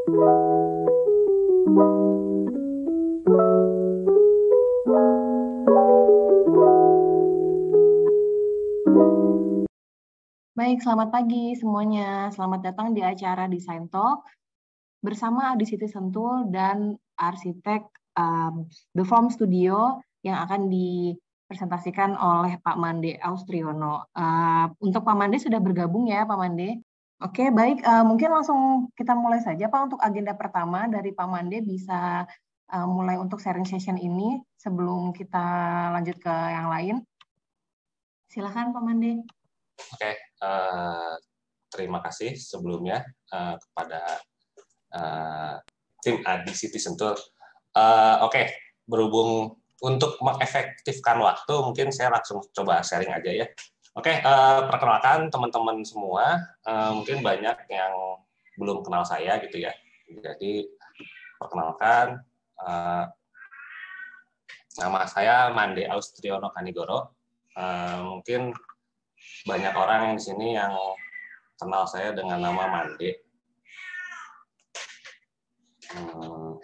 Baik, selamat pagi semuanya. Selamat datang di acara Design Talk bersama Adi Siti Sentul dan arsitek The Form Studio yang akan dipresentasikan oleh Pak Mande Austriono. Untuk Pak Mande sudah bergabung ya, Pak Mande? Oke, baik. Mungkin langsung kita mulai saja, Pak. Untuk agenda pertama dari Pak Mande bisa mulai untuk sharing session ini sebelum kita lanjut ke yang lain. Silakan, Pak Mande. Oke, terima kasih sebelumnya kepada tim Adi Siti Sentul. Oke, berhubung untuk mengefektifkan waktu, mungkin saya langsung coba sharing aja ya. Oke, perkenalkan teman-teman semua, mungkin banyak yang belum kenal saya gitu ya. Jadi perkenalkan, nama saya Mande Austriono Kanigoro. Mungkin banyak orang yang di sini yang kenal saya dengan nama Mande.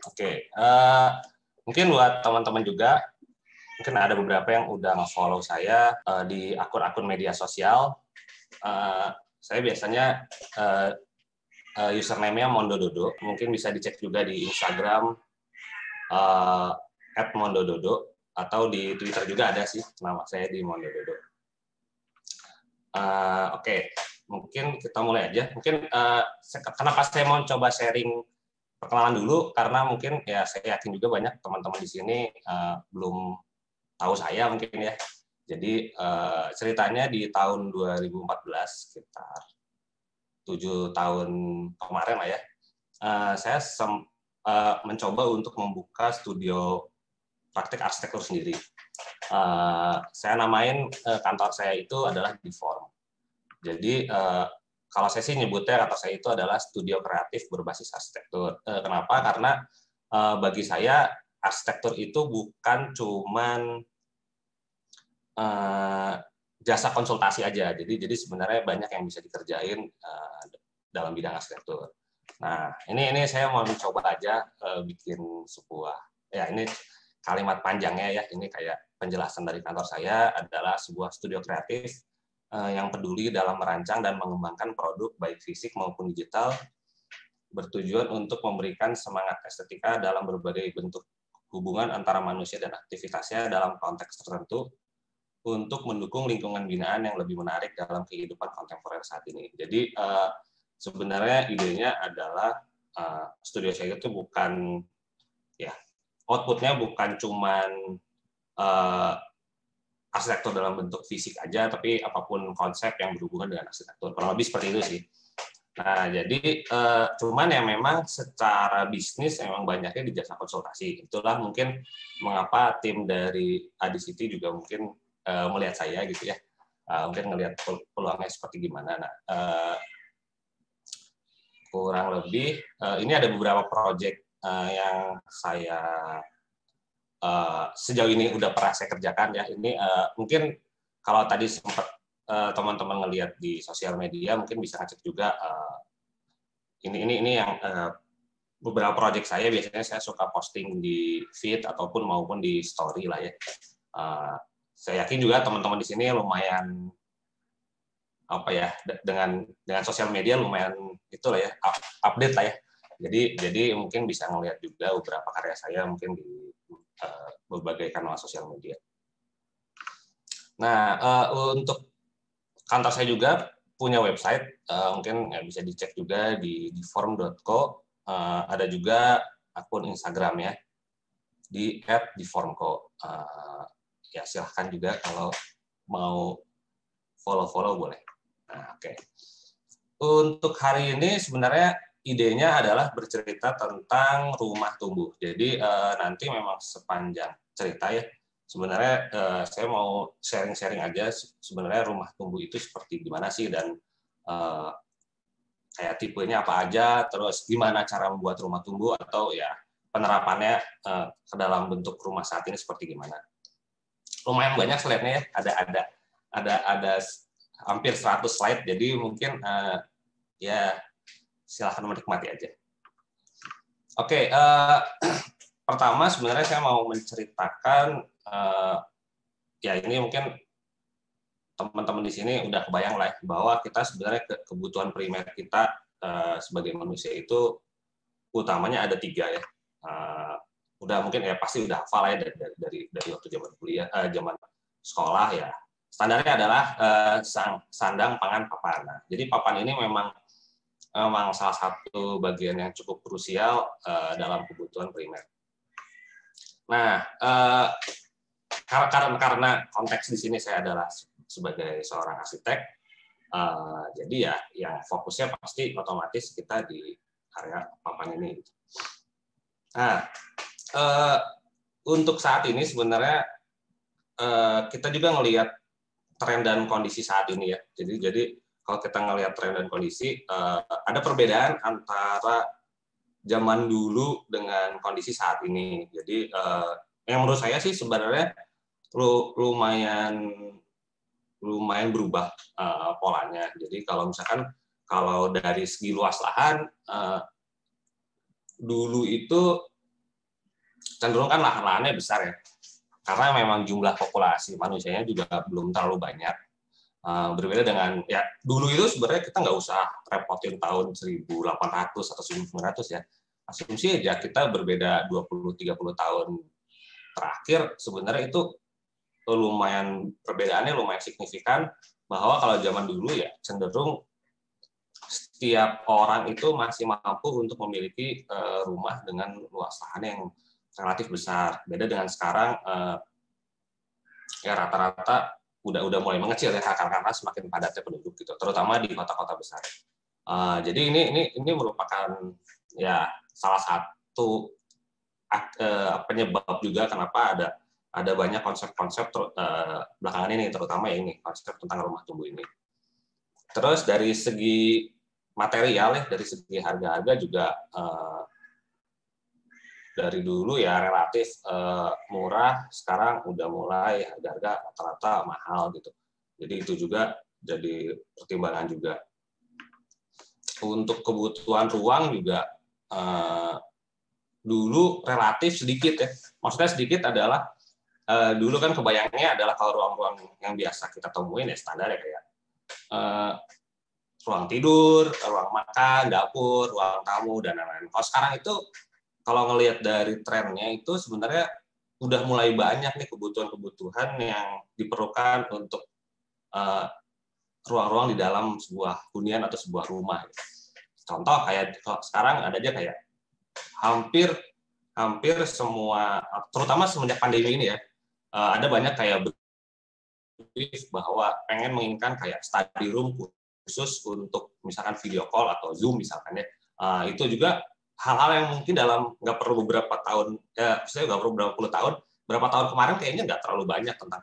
Oke. Mungkin buat teman-teman juga, mungkin ada beberapa yang udah nge-follow saya di akun-akun media sosial. Saya biasanya username-nya Mondododo. Mungkin bisa dicek juga di Instagram @mondododo atau di Twitter juga ada sih nama saya di Mondododo. Oke, mungkin kita mulai aja. Mungkin kenapa saya mau coba sharing perkenalan dulu, karena mungkin ya saya yakin juga banyak teman-teman di sini belum tahu saya mungkin ya. Jadi ceritanya di tahun 2014, sekitar 7 tahun kemarin lah ya, saya mencoba untuk membuka studio praktik arsitektur sendiri. Saya namain kantor saya itu adalah The Form. Jadi kalau saya sih nyebutnya kantor saya itu adalah studio kreatif berbasis arsitektur. Kenapa? Karena bagi saya arsitektur itu bukan cuman jasa konsultasi aja. Jadi sebenarnya banyak yang bisa dikerjain dalam bidang arsitektur. Nah, ini saya mau mencoba aja bikin sebuah, ya ini kalimat panjangnya ya, ini kayak penjelasan dari kantor saya adalah sebuah studio kreatif yang peduli dalam merancang dan mengembangkan produk baik fisik maupun digital, bertujuan untuk memberikan semangat estetika dalam berbagai bentuk hubungan antara manusia dan aktivitasnya dalam konteks tertentu untuk mendukung lingkungan binaan yang lebih menarik dalam kehidupan kontemporer saat ini. Jadi sebenarnya idenya adalah studio saya itu bukan ya outputnya bukan cuman arsitektur dalam bentuk fisik aja, tapi apapun konsep yang berhubungan dengan arsitektur. Kurang lebih seperti itu sih. Nah, jadi cuman ya memang secara bisnis memang banyaknya di jasa konsultasi. Itulah mungkin mengapa tim dari Adi Siti juga mungkin melihat saya gitu ya. Mungkin ngelihat peluangnya seperti gimana. Nah, kurang lebih ini ada beberapa proyek yang saya sejauh ini udah pernah saya kerjakan ya. Ini mungkin kalau tadi sempat teman-teman ngelihat di sosial media, mungkin bisa ngecek juga. Ini yang beberapa proyek saya biasanya saya suka posting di feed ataupun maupun di story lah ya. Saya yakin juga teman-teman di sini lumayan apa ya, dengan sosial media lumayan itulah ya, update lah ya. Jadi mungkin bisa ngelihat juga beberapa karya saya mungkin di berbagai kanal sosial media. Nah, untuk kantor saya juga punya website, mungkin bisa dicek juga di theform.co. Ada juga akun Instagram ya, di @theformco. Ya silahkan juga kalau mau follow boleh. Nah, oke. Untuk hari ini sebenarnya idenya adalah bercerita tentang rumah tumbuh. Jadi nanti memang sepanjang cerita ya, sebenarnya saya mau sharing-sharing aja sebenarnya rumah tumbuh itu seperti gimana sih, dan kayak tipenya apa aja, terus gimana cara membuat rumah tumbuh, atau ya penerapannya ke dalam bentuk rumah saat ini seperti gimana. Lumayan banyak slide-nya ya, ada hampir 100 slide, jadi mungkin ya silahkan menikmati aja. Oke, pertama sebenarnya saya mau menceritakan, ya ini mungkin teman-teman di sini udah kebayang lah bahwa kita sebenarnya kebutuhan primer kita sebagai manusia itu utamanya ada 3 ya. Udah mungkin ya pasti udah hafal ya dari waktu zaman kuliah, zaman sekolah ya. Standarnya adalah sandang, pangan, papan. Nah, jadi papan ini memang salah satu bagian yang cukup krusial dalam kebutuhan primer. Nah, karena konteks di sini saya adalah sebagai seorang arsitek, jadi ya yang fokusnya pasti otomatis kita di area papan ini. Nah, untuk saat ini sebenarnya kita juga ngelihat tren dan kondisi saat ini ya. Jadi kalau kita ngelihat tren dan kondisi, ada perbedaan antara zaman dulu dengan kondisi saat ini. Jadi yang menurut saya sih sebenarnya lumayan berubah polanya. Jadi kalau misalkan dari segi luas lahan, dulu itu cenderung kan lahan-lahannya besar ya, karena memang jumlah populasi manusianya juga belum terlalu banyak. Berbeda dengan ya dulu itu sebenarnya kita nggak usah repotin tahun 1800 atau 1900 ya. Asumsi aja kita berbeda 20-30 tahun terakhir sebenarnya itu perbedaannya lumayan signifikan, bahwa kalau zaman dulu ya cenderung setiap orang itu masih mampu untuk memiliki rumah dengan luas lahan yang relatif besar. Beda dengan sekarang, ya rata-rata udah mulai mengecil ya karena semakin padatnya penduduk gitu, terutama di kota-kota besar. Jadi ini merupakan ya salah satu penyebab juga kenapa ada banyak konsep-konsep belakangan ini, terutama ya ini konsep tentang rumah tumbuh ini. Terus dari segi material ya, dari segi harga-harga juga dari dulu ya relatif murah, sekarang udah mulai harga-harga rata-rata mahal gitu. Jadi itu juga jadi pertimbangan juga. Untuk kebutuhan ruang juga dulu relatif sedikit ya. Maksudnya sedikit adalah dulu kan kebayangnya adalah kalau ruang-ruang yang biasa kita temuin ya standar ya kayak ruang tidur, ruang makan, dapur, ruang tamu dan lain-lain. Kalau sekarang itu kalau ngelihat dari trennya itu sebenarnya udah mulai banyak nih kebutuhan-kebutuhan yang diperlukan untuk ruang-ruang di dalam sebuah hunian atau sebuah rumah. Contoh kayak sekarang ada aja kayak hampir semua, terutama semenjak pandemi ini ya, ada banyak kayak brief bahwa pengen menginginkan kayak study room khusus untuk misalkan video call atau Zoom misalkan ya. Itu juga hal-hal yang mungkin dalam nggak perlu beberapa tahun, saya nggak perlu berapa puluh tahun, berapa tahun kemarin kayaknya nggak terlalu banyak tentang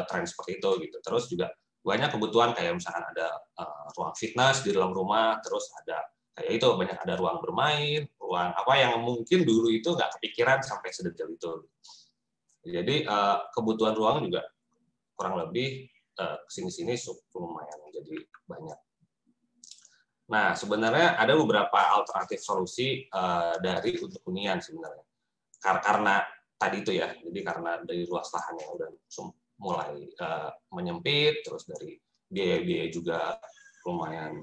tren seperti itu gitu. Terus juga banyak kebutuhan kayak misalkan ada ruang fitness di dalam rumah, terus ada kayak itu banyak ada ruang bermain, ruang apa yang mungkin dulu itu nggak kepikiran sampai sedetail itu. Jadi kebutuhan ruang juga kurang lebih kesini-sini lumayan jadi banyak. Nah, sebenarnya ada beberapa alternatif solusi dari untuk hunian sebenarnya. Karena tadi itu ya, jadi karena dari luas lahan yang udah mulai menyempit, terus dari biaya-biaya juga lumayan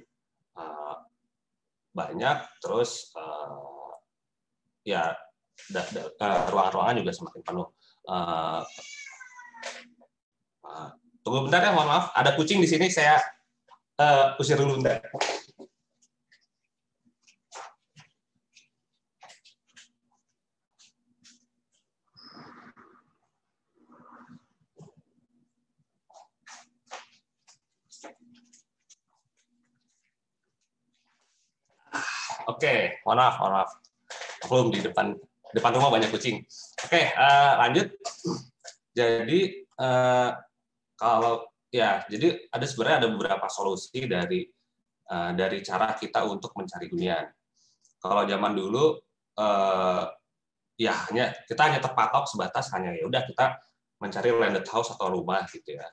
banyak, terus ya ruangan-ruangan juga semakin penuh. Tunggu bentar ya, mohon maaf, ada kucing di sini, saya usir dulu bentar. Oke, mohon maaf. Belum di depan rumah banyak kucing. Oke, lanjut. Jadi kalau ya, jadi sebenarnya ada beberapa solusi dari cara kita untuk mencari hunian. Kalau zaman dulu ya kita hanya terpatok sebatas hanya ya udah kita mencari landed house atau rumah gitu ya.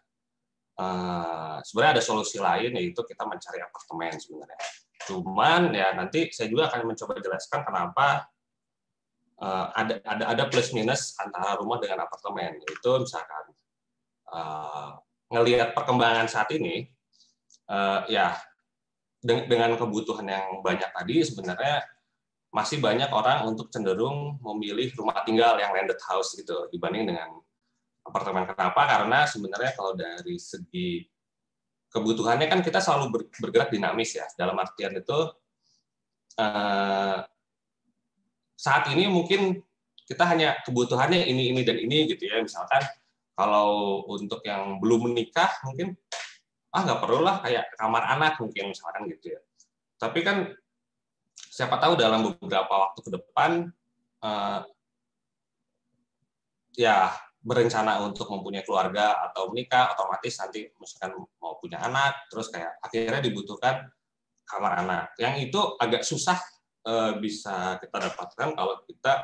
Sebenarnya ada solusi lain, yaitu kita mencari apartemen sebenarnya. Cuman ya nanti saya juga akan mencoba jelaskan kenapa ada plus minus antara rumah dengan apartemen. Itu misalkan ngelihat perkembangan saat ini, ya dengan kebutuhan yang banyak tadi, sebenarnya masih banyak orang untuk cenderung memilih rumah tinggal yang landed house gitu dibanding dengan apartemen. Kenapa? Karena sebenarnya kalau dari segi kebutuhannya kan kita selalu bergerak dinamis ya. Dalam artian itu saat ini mungkin kita hanya kebutuhannya ini dan ini gitu ya. Misalkan kalau untuk yang belum menikah mungkin nggak perlu lah kayak kamar anak mungkin misalkan gitu ya. Tapi kan siapa tahu dalam beberapa waktu ke depan ya berencana untuk mempunyai keluarga atau menikah, otomatis nanti misalkan mau punya anak, terus kayak akhirnya dibutuhkan kamar anak. Yang itu agak susah bisa kita dapatkan kalau kita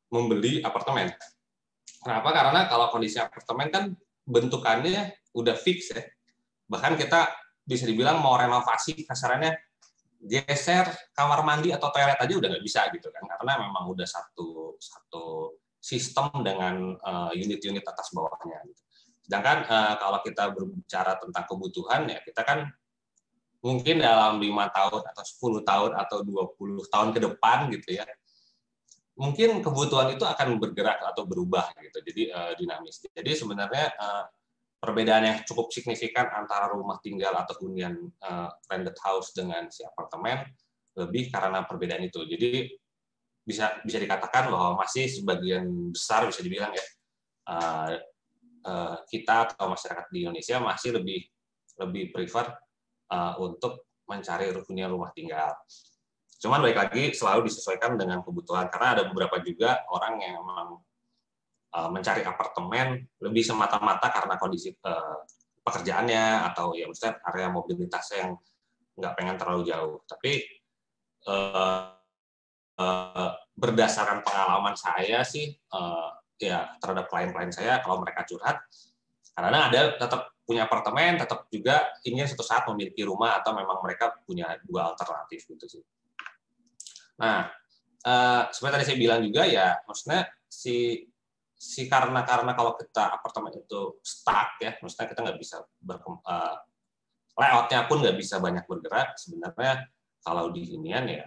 membeli apartemen. Kenapa? Karena kalau kondisi apartemen kan bentukannya udah fix ya. Bahkan kita bisa dibilang mau renovasi kasarannya geser kamar mandi atau toilet aja udah nggak bisa gitu kan, karena memang udah satu sistem dengan unit-unit atas bawahnya. Sedangkan kalau kita berbicara tentang kebutuhan ya kita kan mungkin dalam 5 tahun atau 10 tahun atau 20 tahun ke depan gitu ya, mungkin kebutuhan itu akan bergerak atau berubah gitu, jadi dinamis. Jadi sebenarnya perbedaan yang cukup signifikan antara rumah tinggal atau hunian landed house dengan si apartemen lebih karena perbedaan itu. Jadi bisa dikatakan bahwa masih sebagian besar bisa dibilang ya kita atau masyarakat di Indonesia masih lebih prefer untuk mencari hunian rumah tinggal. Cuman baik lagi selalu disesuaikan dengan kebutuhan, karena ada beberapa juga orang yang memang mencari apartemen lebih semata-mata karena kondisi pekerjaannya atau ya misalnya area mobilitasnya yang nggak pengen terlalu jauh. Tapi berdasarkan pengalaman saya sih ya terhadap klien-klien saya, kalau mereka curhat, karena ada tetap punya apartemen, tetap juga ingin suatu saat memiliki rumah atau memang mereka punya dua alternatif gitu sih. Nah, seperti tadi saya bilang juga ya, maksudnya karena kalau kita apartemen itu stuck ya, maksudnya kita nggak bisa layoutnya pun nggak bisa banyak bergerak. Sebenarnya kalau di hunian ya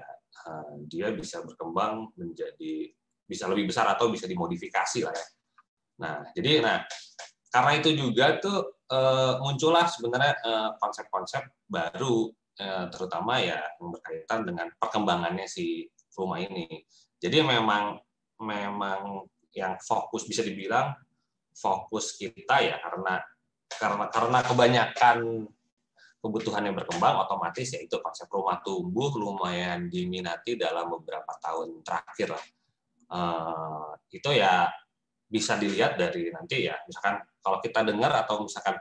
dia bisa berkembang menjadi bisa lebih besar atau bisa dimodifikasi lah ya. Nah, jadi karena itu juga tuh muncullah sebenarnya konsep-konsep baru, terutama ya yang berkaitan dengan perkembangannya si rumah ini. Jadi memang yang fokus bisa dibilang fokus kita ya karena kebanyakan kebutuhan yang berkembang, otomatis ya itu konsep rumah tumbuh lumayan diminati dalam beberapa tahun terakhir lah. Itu ya bisa dilihat dari nanti ya, misalkan kalau kita dengar atau misalkan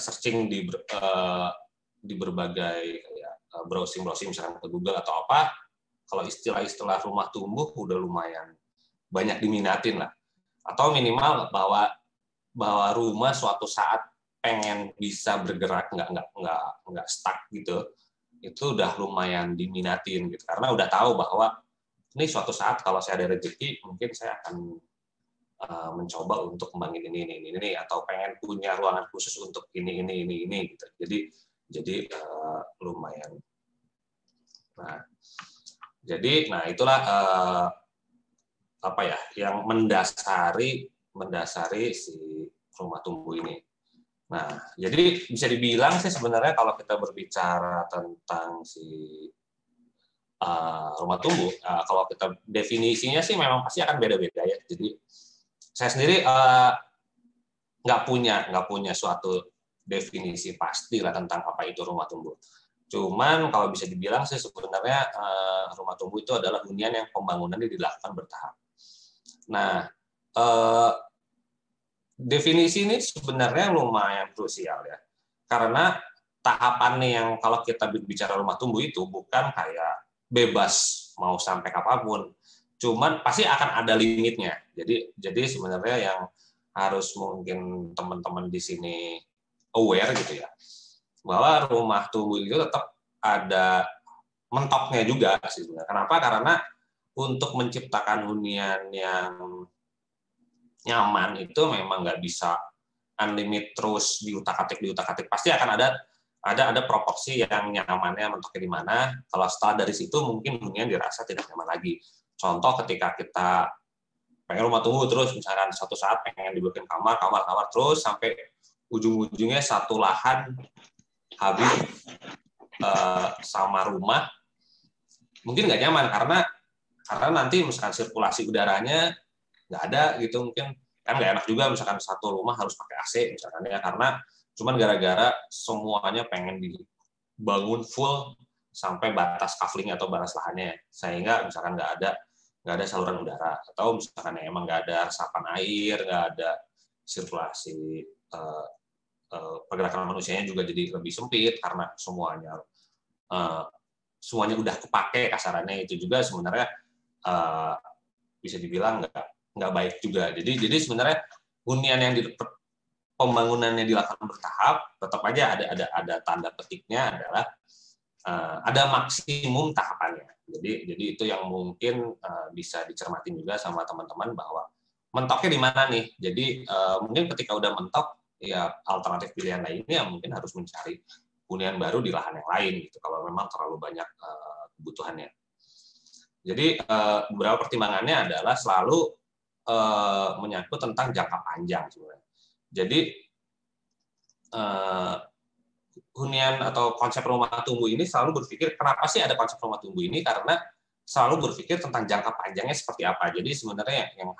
searching di berbagai ya, browsing misalkan ke Google atau apa, kalau istilah rumah tumbuh udah lumayan banyak diminatin lah, atau minimal bahwa rumah suatu saat pengen bisa bergerak nggak stuck gitu, itu udah lumayan diminatin gitu, karena udah tahu bahwa ini suatu saat kalau saya ada rezeki mungkin saya akan mencoba untuk kembangin ini atau pengen punya ruangan khusus untuk ini gitu. Jadi lumayan. Nah itulah apa ya yang mendasari si rumah tumbuh ini. Nah, jadi bisa dibilang sih sebenarnya kalau kita berbicara tentang si rumah tumbuh, kalau kita definisinya sih memang pasti akan beda-beda ya. Jadi saya sendiri nggak punya suatu definisi pasti lah tentang apa itu rumah tumbuh. Cuman kalau bisa dibilang sih sebenarnya rumah tumbuh itu adalah hunian yang pembangunannya dilakukan bertahap. Nah, definisi ini sebenarnya lumayan krusial ya, karena tahapannya yang kalau kita bicara rumah tumbuh itu bukan kayak bebas mau sampai kapanpun, cuman pasti akan ada limitnya. Jadi sebenarnya yang harus mungkin teman-teman di sini aware gitu ya, bahwa rumah tumbuh itu tetap ada mentoknya juga sih sebenarnya. Kenapa? Karena untuk menciptakan hunian yang nyaman itu memang nggak bisa unlimited terus diutak-atik. Pasti akan ada proporsi yang nyamannya mentoknya di mana. Kalau setelah dari situ mungkin hunian dirasa tidak nyaman lagi. Contoh ketika kita pengen rumah tunggu terus, misalkan suatu saat pengen dibikin kamar terus sampai ujung-ujungnya satu lahan habis sama rumah, mungkin nggak nyaman karena nanti misalkan sirkulasi udaranya nggak ada gitu, mungkin kan nggak enak juga misalkan satu rumah harus pakai AC misalkan ya, karena cuman gara-gara semuanya pengen dibangun full sampai batas kafling atau batas lahannya, sehingga misalkan nggak ada saluran udara, atau misalkan emang nggak ada resapan air, nggak ada sirkulasi pergerakan manusianya juga jadi lebih sempit karena semuanya udah kepake kasarannya. Itu juga sebenarnya bisa dibilang nggak baik juga. Jadi sebenarnya hunian yang pembangunannya dilakukan bertahap, tetap aja ada tanda petiknya adalah ada maksimum tahapannya. Jadi itu yang mungkin bisa dicermati juga sama teman-teman bahwa mentoknya di mana nih. Jadi mungkin ketika udah mentok, ya alternatif pilihan lainnya mungkin harus mencari hunian baru di lahan yang lain gitu kalau memang terlalu banyak kebutuhannya. Jadi beberapa pertimbangannya adalah selalu menyangkut tentang jangka panjang sebenarnya. Jadi hunian atau konsep rumah tumbuh ini selalu berpikir, kenapa sih ada konsep rumah tumbuh ini? Karena selalu berpikir tentang jangka panjangnya seperti apa. Jadi sebenarnya yang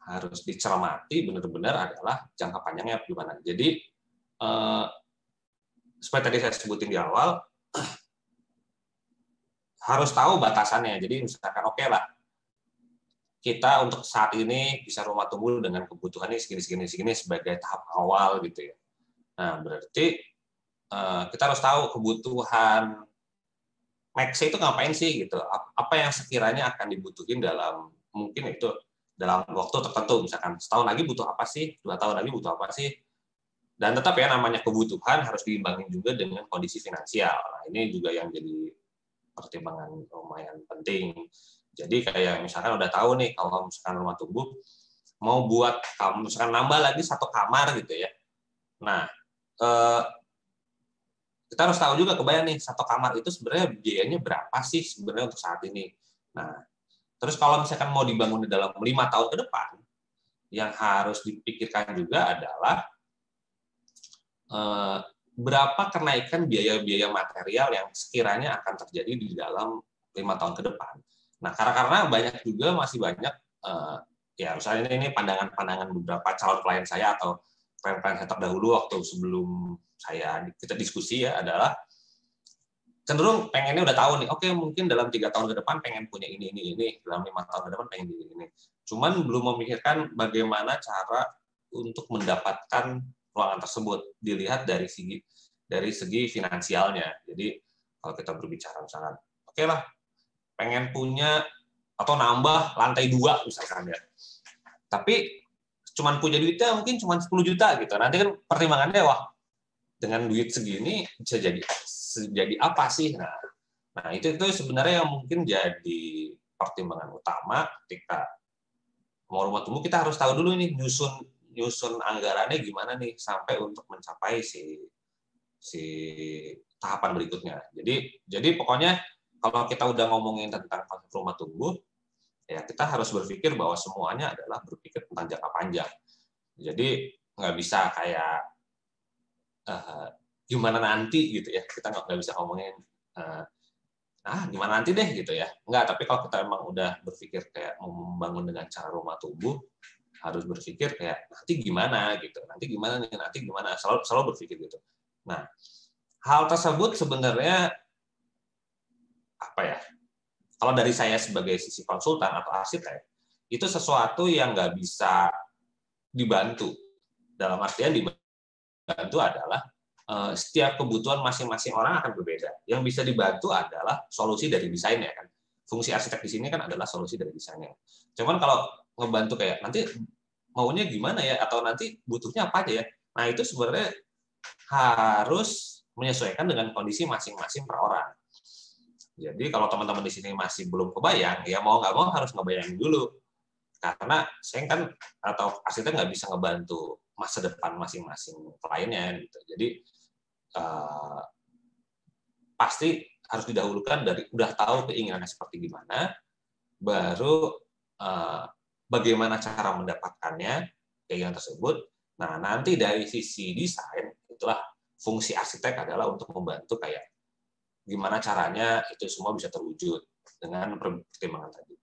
harus dicermati benar-benar adalah jangka panjangnya gimana. Jadi seperti tadi saya sebutin di awal, harus tahu batasannya. Jadi misalkan oke lah, kita untuk saat ini bisa rumah tumbuh dengan kebutuhannya segini sebagai tahap awal gitu ya. Nah, berarti kita harus tahu kebutuhan max itu ngapain sih gitu. Apa yang sekiranya akan dibutuhin dalam mungkin itu dalam waktu tertentu, misalkan setahun lagi butuh apa sih, 2 tahun lagi butuh apa sih. Dan tetap ya namanya kebutuhan harus diimbangin juga dengan kondisi finansial. Nah, ini juga yang jadi pertimbangan lumayan penting. Jadi kayak misalkan udah tahu nih kalau misalkan rumah tumbuh mau buat misalkan nambah lagi 1 kamar gitu ya. Nah, kita harus tahu juga kebayang nih 1 kamar itu sebenarnya biayanya berapa sih sebenarnya untuk saat ini. Nah, terus kalau misalkan mau dibangun di dalam 5 tahun ke depan, yang harus dipikirkan juga adalah berapa kenaikan biaya-biaya material yang sekiranya akan terjadi di dalam 5 tahun ke depan. Nah, karena masih banyak ya misalnya ini pandangan-pandangan beberapa calon klien saya atau klien-klien saya terdahulu waktu sebelum kita diskusi ya, adalah cenderung pengennya udah tahu nih, oke mungkin dalam 3 tahun ke depan pengen punya ini, dalam 5 tahun ke depan pengen ini. Cuman belum memikirkan bagaimana cara untuk mendapatkan ruangan tersebut, dilihat dari segi finansialnya. Jadi kalau kita berbicara misalkan, oke lah, pengen punya atau nambah lantai 2 misalkan ya. Tapi cuman punya duitnya mungkin cuma 10 juta gitu. Nanti kan pertimbangannya, wah dengan duit segini bisa jadi apa sih? Nah itu sebenarnya yang mungkin jadi pertimbangan utama ketika mau rumah tumbuh. Kita harus tahu dulu nih nyusun anggarannya gimana nih sampai untuk mencapai si tahapan berikutnya. Jadi pokoknya kalau kita udah ngomongin tentang rumah tumbuh, ya kita harus berpikir bahwa semuanya adalah berpikir tentang jangka panjang. Jadi nggak bisa kayak gimana nanti gitu ya. Kita nggak bisa ngomongin gimana nanti deh gitu ya. Nggak, tapi kalau kita emang udah berpikir kayak mau membangun dengan cara rumah tumbuh, harus berpikir kayak nanti gimana gitu. Nanti gimana, selalu berpikir gitu. Nah, hal tersebut sebenarnya apa ya? Kalau dari saya sebagai sisi konsultan atau arsitek, itu sesuatu yang nggak bisa dibantu. Dalam artian dibantu adalah setiap kebutuhan masing-masing orang akan berbeda. Yang bisa dibantu adalah solusi dari desainnya kan. Fungsi arsitek di sini kan adalah solusi dari desainnya. Cuman kalau ngebantu kayak nanti maunya gimana ya, atau nanti butuhnya apa aja ya. Nah, itu sebenarnya harus menyesuaikan dengan kondisi masing-masing per orang. Jadi kalau teman-teman di sini masih belum kebayang, ya mau nggak mau harus ngebayangin dulu. Karena saya kan atau arsitek nggak bisa ngebantu masa depan masing-masing kliennya gitu. Jadi pasti harus didahulukan dari udah tahu keinginannya seperti gimana, baru bagaimana cara mendapatkannya keinginan tersebut. Nah, nanti dari sisi desain, itulah fungsi arsitek adalah untuk membantu kayak gimana caranya itu semua bisa terwujud dengan pertimbangan tadi.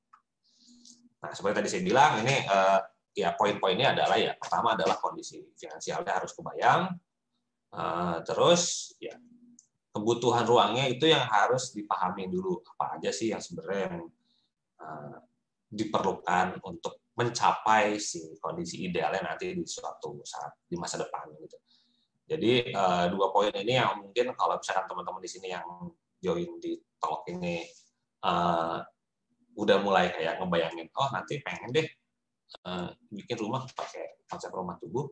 Nah, seperti tadi saya bilang, ini ya poin-poinnya adalah ya pertama adalah kondisi finansialnya harus kebayang, terus ya kebutuhan ruangnya itu yang harus dipahami dulu apa aja sih yang sebenarnya yang diperlukan untuk mencapai si kondisi idealnya nanti di suatu saat di masa depan gitu. Jadi dua poin ini yang mungkin kalau misalkan teman-teman di sini yang join di talk ini udah mulai kayak ngebayangin, oh nanti pengen deh bikin rumah pakai konsep rumah tubuh.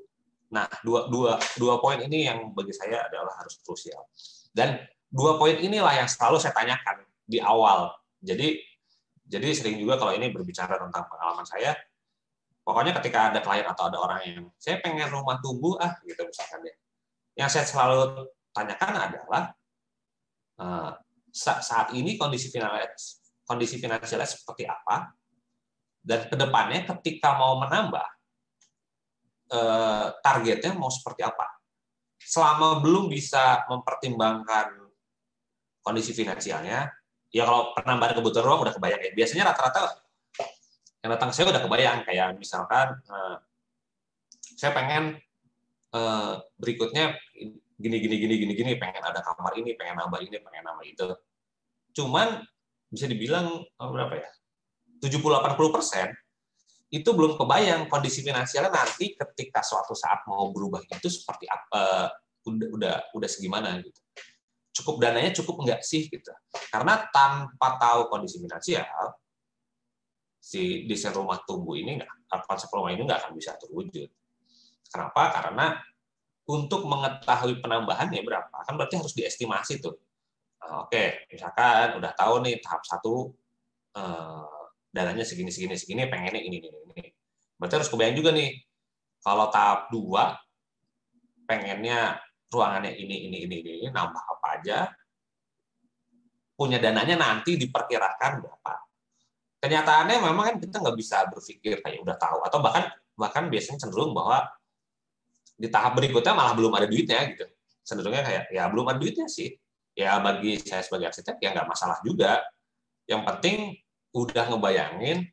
Nah, dua poin ini yang bagi saya adalah harus krusial. Dan dua poin inilah yang selalu saya tanyakan di awal. Jadi sering juga kalau ini berbicara tentang pengalaman saya, pokoknya ketika ada klien atau ada orang yang saya pengen rumah tubuh gitu misalkan ya. Yang saya selalu tanyakan adalah saat ini kondisi finansialnya seperti apa, dan kedepannya ketika mau menambah targetnya mau seperti apa. Selama belum bisa mempertimbangkan kondisi finansialnya, ya kalau penambahan kebutuhan ruang udah kebayang ya. Biasanya rata-rata yang datang saya udah kebayang, kayak misalkan saya pengen berikutnya gini, pengen ada kamar ini, pengen nambah ini, pengen nambah itu. Cuman bisa dibilang berapa ya? 70-80% itu belum kebayang kondisi finansialnya nanti ketika suatu saat mau berubah itu seperti apa, udah segimana gitu. Cukup dananya cukup enggak sih gitu. Karena tanpa tahu kondisi finansial, si desain rumah tubuh ini konsep rumah ini nggak akan bisa terwujud. Kenapa? Karena untuk mengetahui penambahannya berapa, kan berarti harus diestimasi tuh. Oke, misalkan udah tahu nih tahap 1 dananya segini, pengennya ini. Berarti harus kebayang juga nih, kalau tahap 2 pengennya ruangannya ini, nambah apa aja, punya dananya nanti diperkirakan berapa. Kenyataannya memang kan kita nggak bisa berpikir kayak udah tahu, atau bahkan biasanya cenderung bahwa di tahap berikutnya malah belum ada duitnya gitu. Cenderungnya kayak ya belum ada duitnya sih. Ya bagi saya sebagai arsitek ya nggak masalah juga. Yang penting udah ngebayangin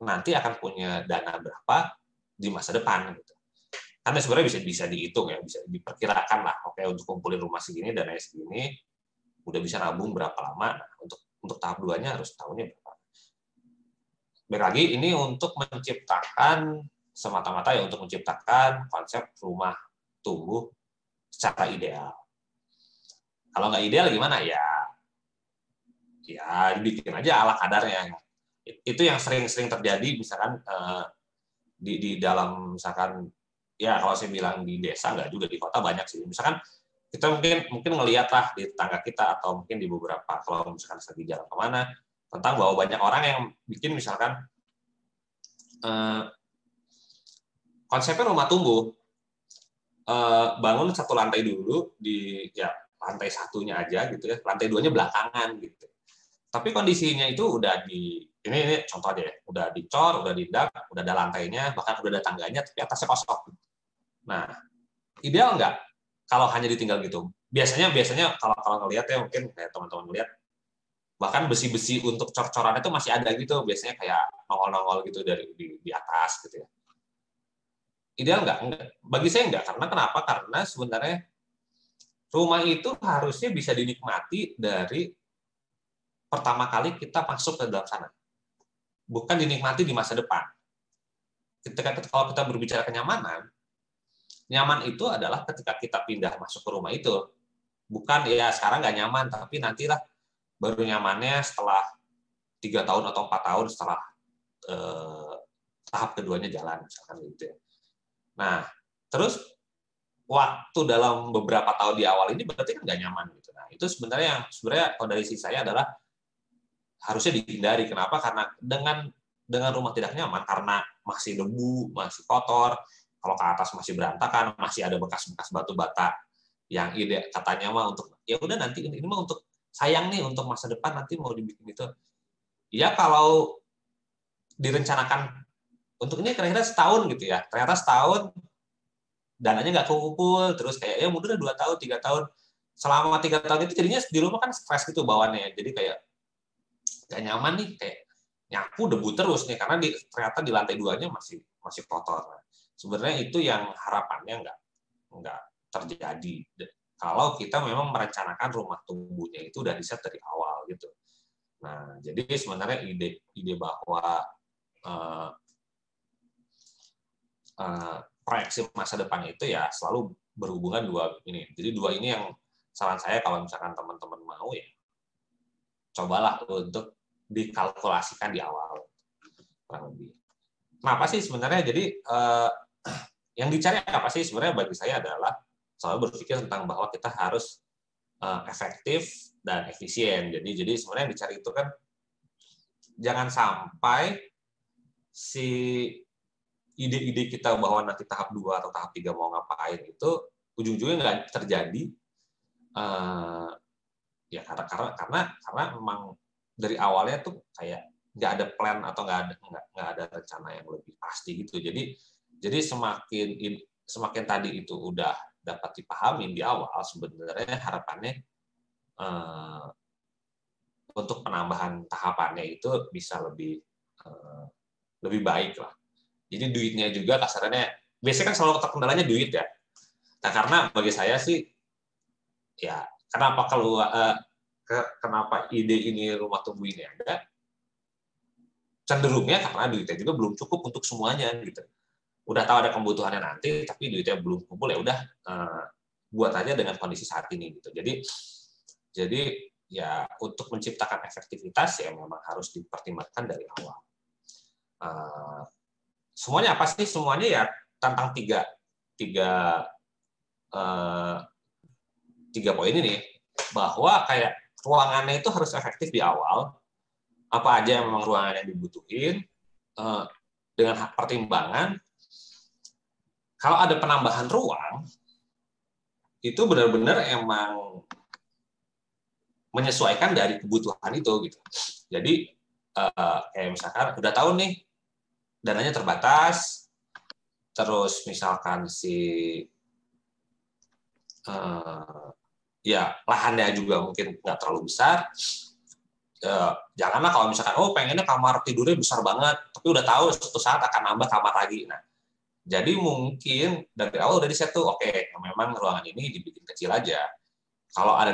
nanti akan punya dana berapa di masa depan gitu. Karena sebenarnya bisa dihitung ya, bisa diperkirakan lah. Oke, untuk kumpulin rumah segini, dananya segini, udah bisa nabung berapa lama. Nah, untuk tahap 2-nya harus tahunnya berapa. Baik lagi, ini untuk menciptakan semata-mata ya untuk menciptakan konsep rumah tubuh secara ideal. Kalau nggak ideal gimana ya dibikin aja ala kadarnya. Itu yang sering terjadi misalkan di dalam misalkan ya kalau saya bilang di desa nggak juga, di kota banyak sih. Misalkan kita mungkin ngelihat lah di tetangga kita atau mungkin di beberapa kalau misalkan lagi jalan kemana tentang bahwa banyak orang yang bikin misalkan konsepnya rumah tumbuh, bangun satu lantai dulu di lantai satunya aja gitu ya, lantai 2-nya belakangan gitu. Tapi kondisinya itu udah ini contoh aja ya, udah dicor, udah didak, udah ada lantainya, bahkan udah ada tangganya, tapi atasnya kosong. Nah, ideal nggak kalau hanya ditinggal gitu? Biasanya kalau ngelihat ya mungkin kayak teman-teman ngelihat, bahkan besi-besi untuk cor-coran itu masih ada gitu, biasanya kayak nongol-nongol gitu dari di atas gitu ya. Ideal nggak? Bagi saya nggak. Karena kenapa? Karena sebenarnya rumah itu harusnya bisa dinikmati dari pertama kali kita masuk ke dalam sana. Bukan dinikmati di masa depan. Kalau kita berbicara kenyamanan, nyaman itu adalah ketika kita pindah masuk ke rumah itu. Bukan ya sekarang nggak nyaman, tapi nantilah baru nyamannya setelah 3 tahun atau 4 tahun setelah tahap keduanya jalan, misalkan gitu ya. Nah, terus waktu dalam beberapa tahun di awal ini berarti kan nggak nyaman gitu. Nah, itu sebenarnya kalau dari sisi saya adalah harusnya dihindari. Kenapa? Karena dengan rumah tidak nyaman, karena masih debu, masih kotor, kalau ke atas masih berantakan, masih ada bekas-bekas batu bata yang ide katanya mah untuk ya udah nanti ini mah untuk sayang nih untuk masa depan nanti mau dibikin itu. Ya kalau direncanakan untuk ini kira-kira setahun gitu ya, ternyata setahun dananya nggak kumpul, terus kayak ya mundur 2 tahun, 3 tahun. Selama 3 tahun itu jadinya di rumah kan stres gitu bawaannya, jadi kayak nggak nyaman nih, kayak nyapu debu terus nih karena ternyata di lantai 2-nya masih kotor. Nah, sebenarnya itu yang harapannya nggak terjadi kalau kita memang merencanakan rumah tumbuhnya itu udah di-set dari awal gitu. Nah, jadi sebenarnya ide bahwa proyeksi masa depan itu ya selalu berhubungan dua ini. Jadi dua ini yang saran saya kalau misalkan teman-teman mau ya cobalah untuk dikalkulasikan di awal kurang lebih. Kenapa sih sebenarnya? Jadi yang dicari apa sih sebenarnya bagi saya adalah selalu berpikir tentang bahwa kita harus efektif dan efisien. Jadi sebenarnya yang dicari itu kan jangan sampai si ide-ide kita bahwa nanti tahap 2 atau tahap 3 mau ngapain itu ujung-ujungnya nggak terjadi ya karena memang dari awalnya tuh kayak nggak ada plan atau nggak ada rencana yang lebih pasti gitu. Jadi semakin tadi itu udah dapat dipahami di awal, sebenarnya harapannya untuk penambahan tahapannya itu bisa lebih baik lah. Jadi duitnya juga kasarnya, biasanya kan selalu kendalanya duit ya. Nah karena bagi saya sih, ya kenapa ide ini rumah tumbuh ini ada, cenderungnya karena duitnya juga belum cukup untuk semuanya gitu. Udah tahu ada kebutuhannya nanti, tapi duitnya belum kumpul ya udah buat aja dengan kondisi saat ini gitu. Jadi ya untuk menciptakan efektivitas ya memang harus dipertimbangkan dari awal. Semuanya apa sih? Semuanya ya tentang tiga poin ini, bahwa kayak ruangannya itu harus efektif di awal, apa aja yang memang ruangan yang dibutuhin, dengan pertimbangan kalau ada penambahan ruang itu benar-benar emang menyesuaikan dari kebutuhan itu gitu. Jadi kayak misalkan udah tahu nih dananya terbatas, terus misalkan ya lahannya juga mungkin nggak terlalu besar, janganlah kalau misalkan pengennya kamar tidurnya besar banget, tapi udah tahu suatu saat akan nambah kamar lagi. Nah, jadi mungkin dari awal udah di-set tuh, oke, memang ruangan ini dibikin kecil aja. Kalau ada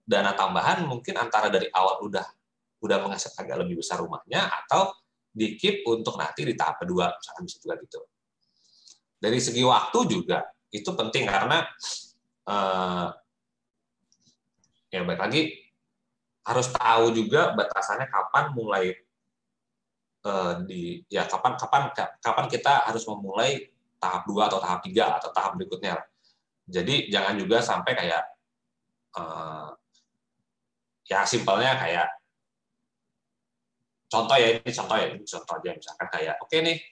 dana tambahan, mungkin antara dari awal udah mengeset agak lebih besar rumahnya, atau di-keep untuk nanti di tahap kedua, misalkan bisa juga gitu. Dari segi waktu juga, itu penting karena ya baik lagi, harus tahu juga batasannya kapan mulai kapan kita harus memulai tahap 2 atau tahap 3 atau tahap berikutnya. Jadi jangan juga sampai kayak ya simpelnya kayak contoh ini contoh aja misalkan kayak oke nih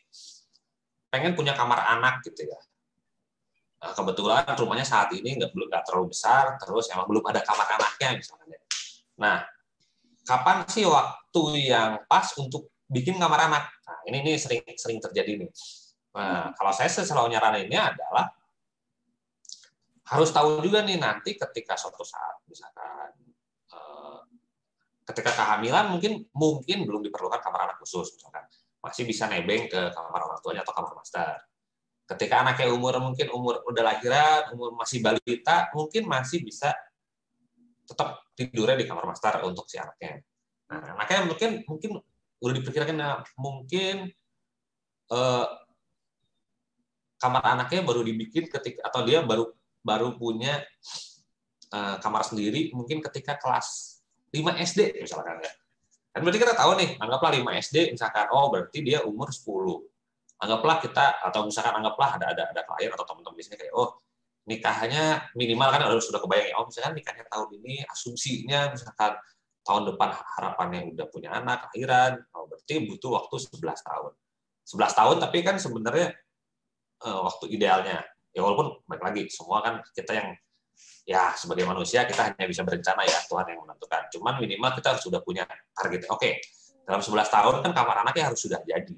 pengen punya kamar anak gitu ya. Nah, kebetulan rumahnya saat ini nggak terlalu besar, terus emang belum ada kamar anaknya misalnya. Nah, kapan sih waktu yang pas untuk bikin kamar anak? Nah, ini sering terjadi nih. Nah, kalau saya selalu nyaraninnya adalah harus tahu juga nih nanti ketika suatu saat misalkan ketika kehamilan mungkin belum diperlukan kamar anak khusus misalkan. Masih bisa nebeng ke kamar orang tuanya atau kamar master. Ketika anaknya umur udah lahiran, umur masih balita, mungkin masih bisa tetap tidurnya di kamar master untuk si anaknya. Nah, anaknya mungkin udah diperkirakan mungkin kamar anaknya baru dibikin atau dia baru punya kamar sendiri mungkin ketika kelas 5 SD misalkan ya. Dan berarti kita tahu nih, anggaplah 5 SD misalkan, berarti dia umur 10. Anggaplah ada klien atau teman-teman di sini kayak nikahnya minimal kan sudah kebayang ya, misalkan nikahnya tahun ini asumsinya misalkan tahun depan harapannya udah punya anak, lahiran, berarti butuh waktu 11 tahun. 11 tahun, tapi kan sebenarnya waktu idealnya. Ya walaupun balik lagi, semua kan kita yang ya sebagai manusia kita hanya bisa berencana ya, Tuhan yang menentukan. Cuman minimal kita harus sudah punya target. Oke, dalam 11 tahun kan kamar anaknya harus sudah jadi.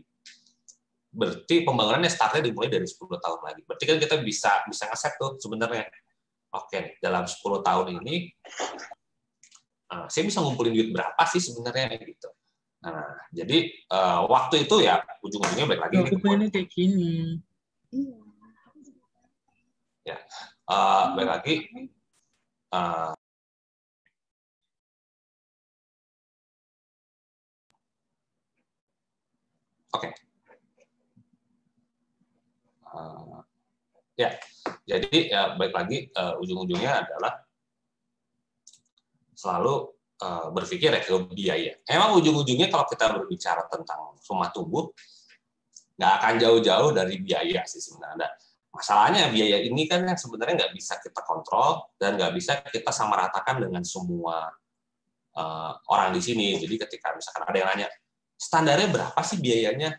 Berarti pembangunannya startnya dimulai dari 10 tahun lagi. Berarti kan kita bisa ngeset tuh sebenarnya. Oke, dalam 10 tahun ini saya bisa ngumpulin duit berapa sih sebenarnya gitu. Nah, jadi waktu itu ya ujung-ujungnya balik lagi aku pengennya kayak gini. Ya, balik lagi. Oke. Ya, jadi ya balik lagi ujung-ujungnya adalah selalu berpikir ya ke biaya. Emang ujung-ujungnya kalau kita berbicara tentang rumah tumbuh, nggak akan jauh-jauh dari biaya sih sebenarnya. Masalahnya biaya ini kan yang sebenarnya nggak bisa kita kontrol dan nggak bisa kita samaratakan dengan semua orang di sini. Jadi ketika misalkan ada yang nanya, standarnya berapa sih biayanya?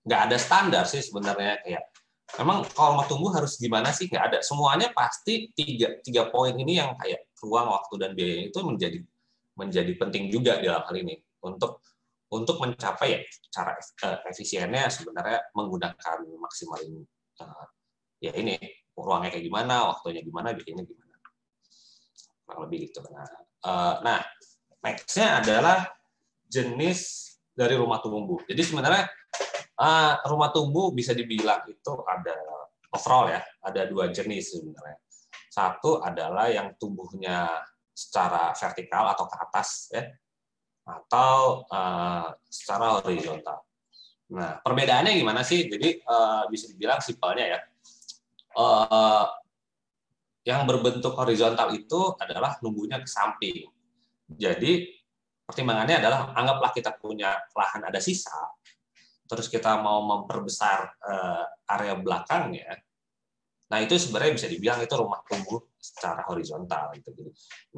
Nggak ada standar sih sebenarnya. Kayak memang kalau mau tumbuh harus gimana sih? Nggak ada. Semuanya pasti tiga poin ini yang kayak ruang, waktu, dan biaya itu menjadi penting juga dalam hal ini untuk mencapai ya cara efisiennya sebenarnya menggunakan maksimalin ya ini ruangnya kayak gimana, waktunya gimana, bikinnya gimana, kurang lebih gitu. Nah, nextnya adalah jenis dari rumah tumbuh. Jadi sebenarnya rumah tumbuh bisa dibilang itu ada overall ya, ada 2 jenis sebenarnya. Satu adalah yang tumbuhnya secara vertikal atau ke atas ya, atau secara horizontal. Nah, perbedaannya gimana sih? Jadi bisa dibilang simpelnya ya, yang berbentuk horizontal itu adalah numbuhnya ke samping. Jadi pertimbangannya adalah anggaplah kita punya lahan ada sisa, terus kita mau memperbesar area belakangnya. Nah, itu sebenarnya bisa dibilang itu rumah tumbuh secara horizontal gitu.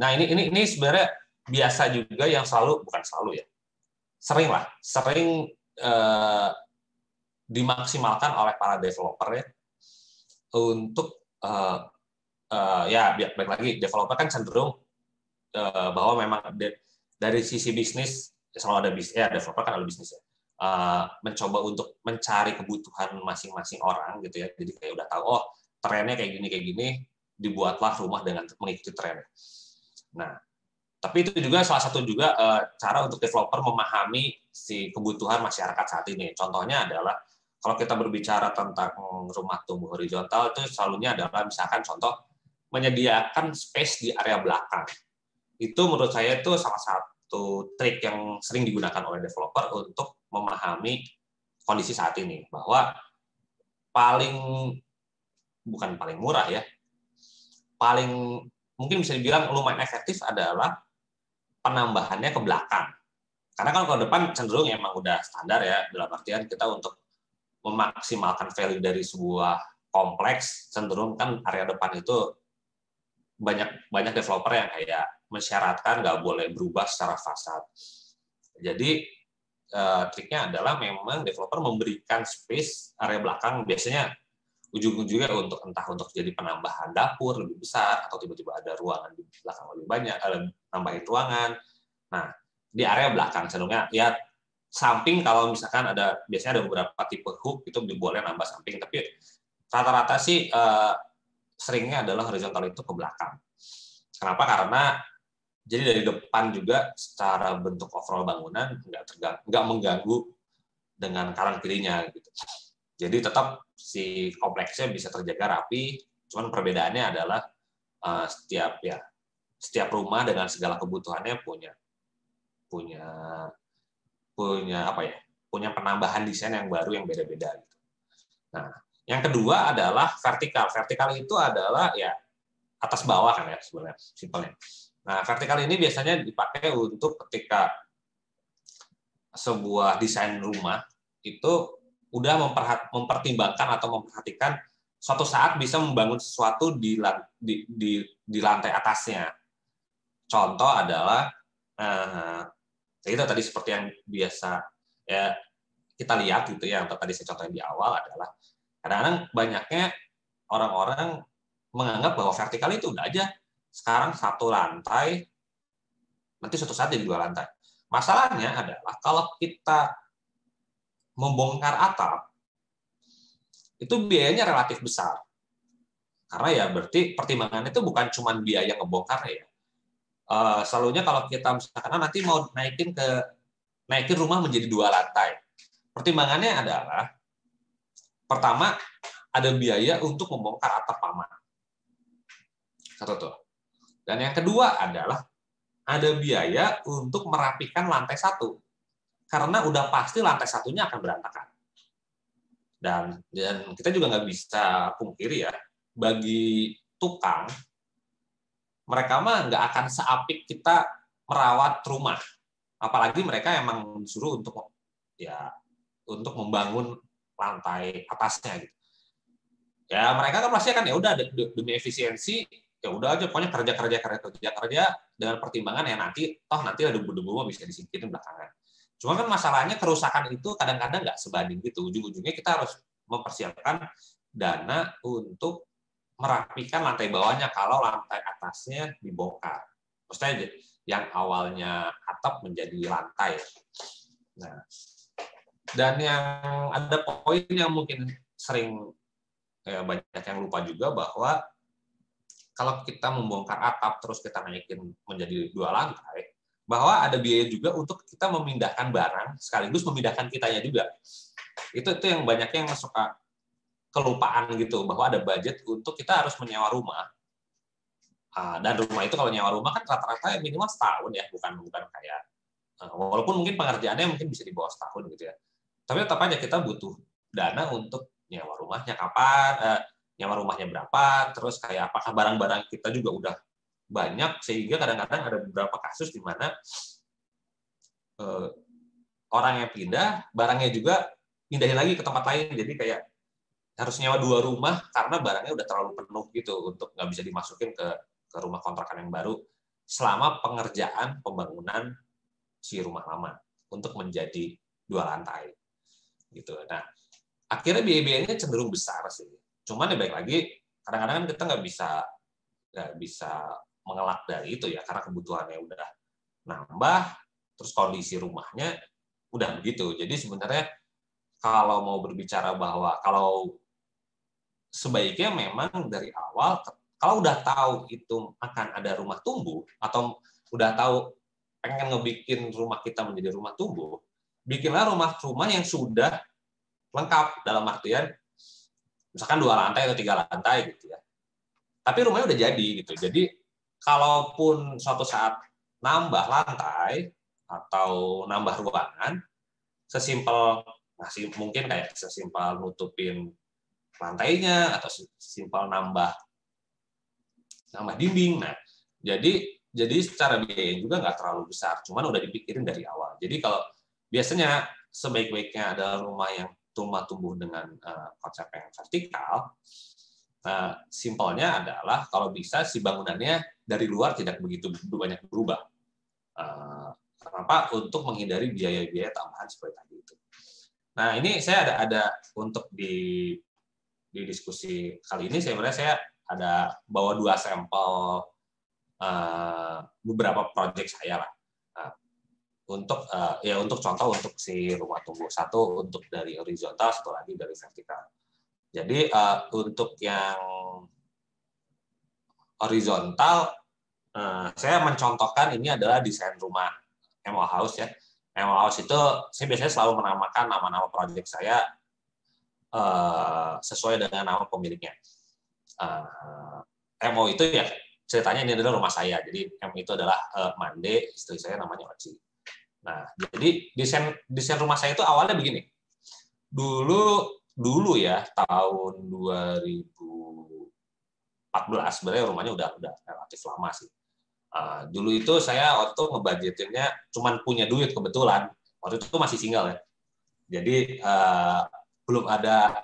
Nah, ini sebenarnya biasa juga yang bukan selalu ya. Sering dimaksimalkan oleh para developer ya untuk ya baik lagi developer kan cenderung bahwa memang dari sisi bisnis selalu ada bisnis ya, developer kan ada bisnis ya. Mencoba untuk mencari kebutuhan masing-masing orang gitu ya. Jadi kayak udah tahu trennya kayak gini, dibuatlah rumah dengan mengikuti tren. Nah, tapi itu juga salah satu juga cara untuk developer memahami si kebutuhan masyarakat saat ini. Contohnya adalah kalau kita berbicara tentang rumah tumbuh horizontal itu selalunya adalah misalkan contoh menyediakan space di area belakang. Itu menurut saya itu salah satu trik yang sering digunakan oleh developer untuk memahami kondisi saat ini bahwa bukan paling murah ya, paling mungkin bisa dibilang lumayan efektif adalah penambahannya ke belakang. Karena kan kalau depan cenderung emang udah standar ya, dalam artian kita untuk memaksimalkan value dari sebuah kompleks, cenderung kan area depan itu banyak developer yang kayak mensyaratkan nggak boleh berubah secara fasad. Jadi triknya adalah memang developer memberikan space area belakang biasanya ujung-ujungnya entah untuk jadi penambahan dapur lebih besar atau tiba-tiba ada ruangan di belakang lebih banyak, nambahin ruangan. Nah, di area belakang cenderungnya ya samping kalau misalkan biasanya ada beberapa tipe hook itu boleh nambah samping, tapi rata-rata sih seringnya adalah horizontal itu ke belakang. Kenapa? Karena jadi dari depan juga secara bentuk overall bangunan nggak mengganggu dengan kanan kirinya gitu. Jadi tetap si kompleksnya bisa terjaga rapi, cuman perbedaannya adalah setiap rumah dengan segala kebutuhannya punya penambahan desain yang baru yang beda-beda gitu. Nah, yang kedua adalah vertikal. Vertikal itu adalah ya atas bawah kan ya sebenarnya simpelnya. Nah, vertikal ini biasanya dipakai untuk ketika sebuah desain rumah itu udah mempertimbangkan atau memperhatikan suatu saat bisa membangun sesuatu di lantai atasnya. Contoh adalah itu tadi seperti yang biasa ya kita lihat gitu ya, yang tadi saya contohin di awal adalah kadang-kadang banyaknya orang-orang menganggap bahwa vertikal itu udah aja sekarang satu lantai, nanti suatu saat jadi 2 lantai. Masalahnya adalah kalau kita membongkar atap, itu biayanya relatif besar. Karena ya berarti pertimbangannya itu bukan cuma biaya ngebongkar ya. Selalunya kalau kita misalkan nanti mau naikin rumah menjadi 2 lantai. Pertimbangannya adalah pertama ada biaya untuk membongkar atap paman. Satu tuh. Dan yang kedua adalah ada biaya untuk merapikan lantai 1. Karena udah pasti lantai 1-nya akan berantakan. Dan kita juga nggak bisa pungkiri ya, bagi tukang, mereka mah nggak akan seapik kita merawat rumah. Apalagi mereka emang disuruh untuk membangun lantai atasnya gitu. Ya mereka kan pasti akan ya udah demi efisiensi ya udah aja pokoknya kerja dengan pertimbangan ya nanti ada debu-debu bisa disingkirin belakangan. Cuma kan masalahnya kerusakan itu kadang-kadang nggak sebanding gitu. Ujung-ujungnya kita harus mempersiapkan dana untuk merapikan lantai bawahnya kalau lantai atasnya dibongkar. Maksudnya yang awalnya atap menjadi lantai. Nah, dan yang ada poin yang mungkin sering banyak yang lupa juga bahwa kalau kita membongkar atap terus kita naikin menjadi 2 lantai, bahwa ada biaya juga untuk kita memindahkan barang sekaligus memindahkan kitanya juga. Itu yang banyak yang suka kelupaan gitu, bahwa ada budget untuk kita harus menyewa rumah. Dan rumah itu kalau nyewa rumah kan rata-rata minimal setahun ya, bukan kayak walaupun mungkin pengerjaannya mungkin bisa di bawah setahun gitu ya. Tapi tetap aja kita butuh dana untuk nyewa rumahnya kapan, nyewa rumahnya berapa, terus kayak apakah barang-barang kita juga udah banyak sehingga kadang-kadang ada beberapa kasus di mana orang yang pindah, barangnya juga pindahin lagi ke tempat lain. Jadi kayak harus nyewa 2 rumah karena barangnya udah terlalu penuh gitu untuk nggak bisa dimasukin ke rumah kontrakan yang baru selama pengerjaan pembangunan si rumah lama untuk menjadi 2 lantai gitu. Nah, akhirnya biaya-biayanya cenderung besar sih. Cuman ya baik lagi kadang-kadang kita nggak bisa mengelak dari itu ya karena kebutuhannya udah nambah, terus kondisi rumahnya udah begitu. Jadi sebenarnya kalau mau berbicara bahwa kalau sebaiknya memang dari awal kalau udah tahu itu akan ada rumah tumbuh atau udah tahu pengen ngebikin rumah kita menjadi rumah tumbuh, bikinlah rumah-rumah yang sudah lengkap dalam artian misalkan 2 lantai atau 3 lantai gitu ya. Tapi rumahnya udah jadi gitu. Jadi kalaupun suatu saat nambah lantai atau nambah ruangan, mungkin kayak sesimpel nutupin lantainya atau sesimpel nambah dinding. Nah, jadi secara biaya juga nggak terlalu besar, cuman udah dipikirin dari awal. Jadi kalau biasanya sebaik-baiknya ada rumah yang tumbuh dengan konsep yang vertikal, simpelnya adalah kalau bisa si bangunannya dari luar tidak begitu banyak berubah. Kenapa? Untuk menghindari biaya-biaya tambahan seperti tadi itu. Nah, ini saya ada untuk di diskusi kali ini sebenarnya saya ada bawa 2 sampel beberapa proyek saya lah untuk contoh untuk si rumah tumbuh, satu untuk dari horizontal, satu lagi dari vertikal. Jadi untuk yang horizontal saya mencontohkan ini adalah desain rumah MO House ya. MO House itu saya biasanya selalu menamakan nama-nama proyek saya sesuai dengan nama pemiliknya. MO itu ya ceritanya ini adalah rumah saya. Jadi M itu adalah Mande, istri saya namanya Oci. Nah, jadi desain rumah saya itu awalnya begini. Dulu ya tahun 2014 sebenarnya rumahnya udah relatif lama sih. Dulu itu saya waktu itu ngebudgetinnya cuman punya duit kebetulan. Waktu itu masih single ya. Jadi belum ada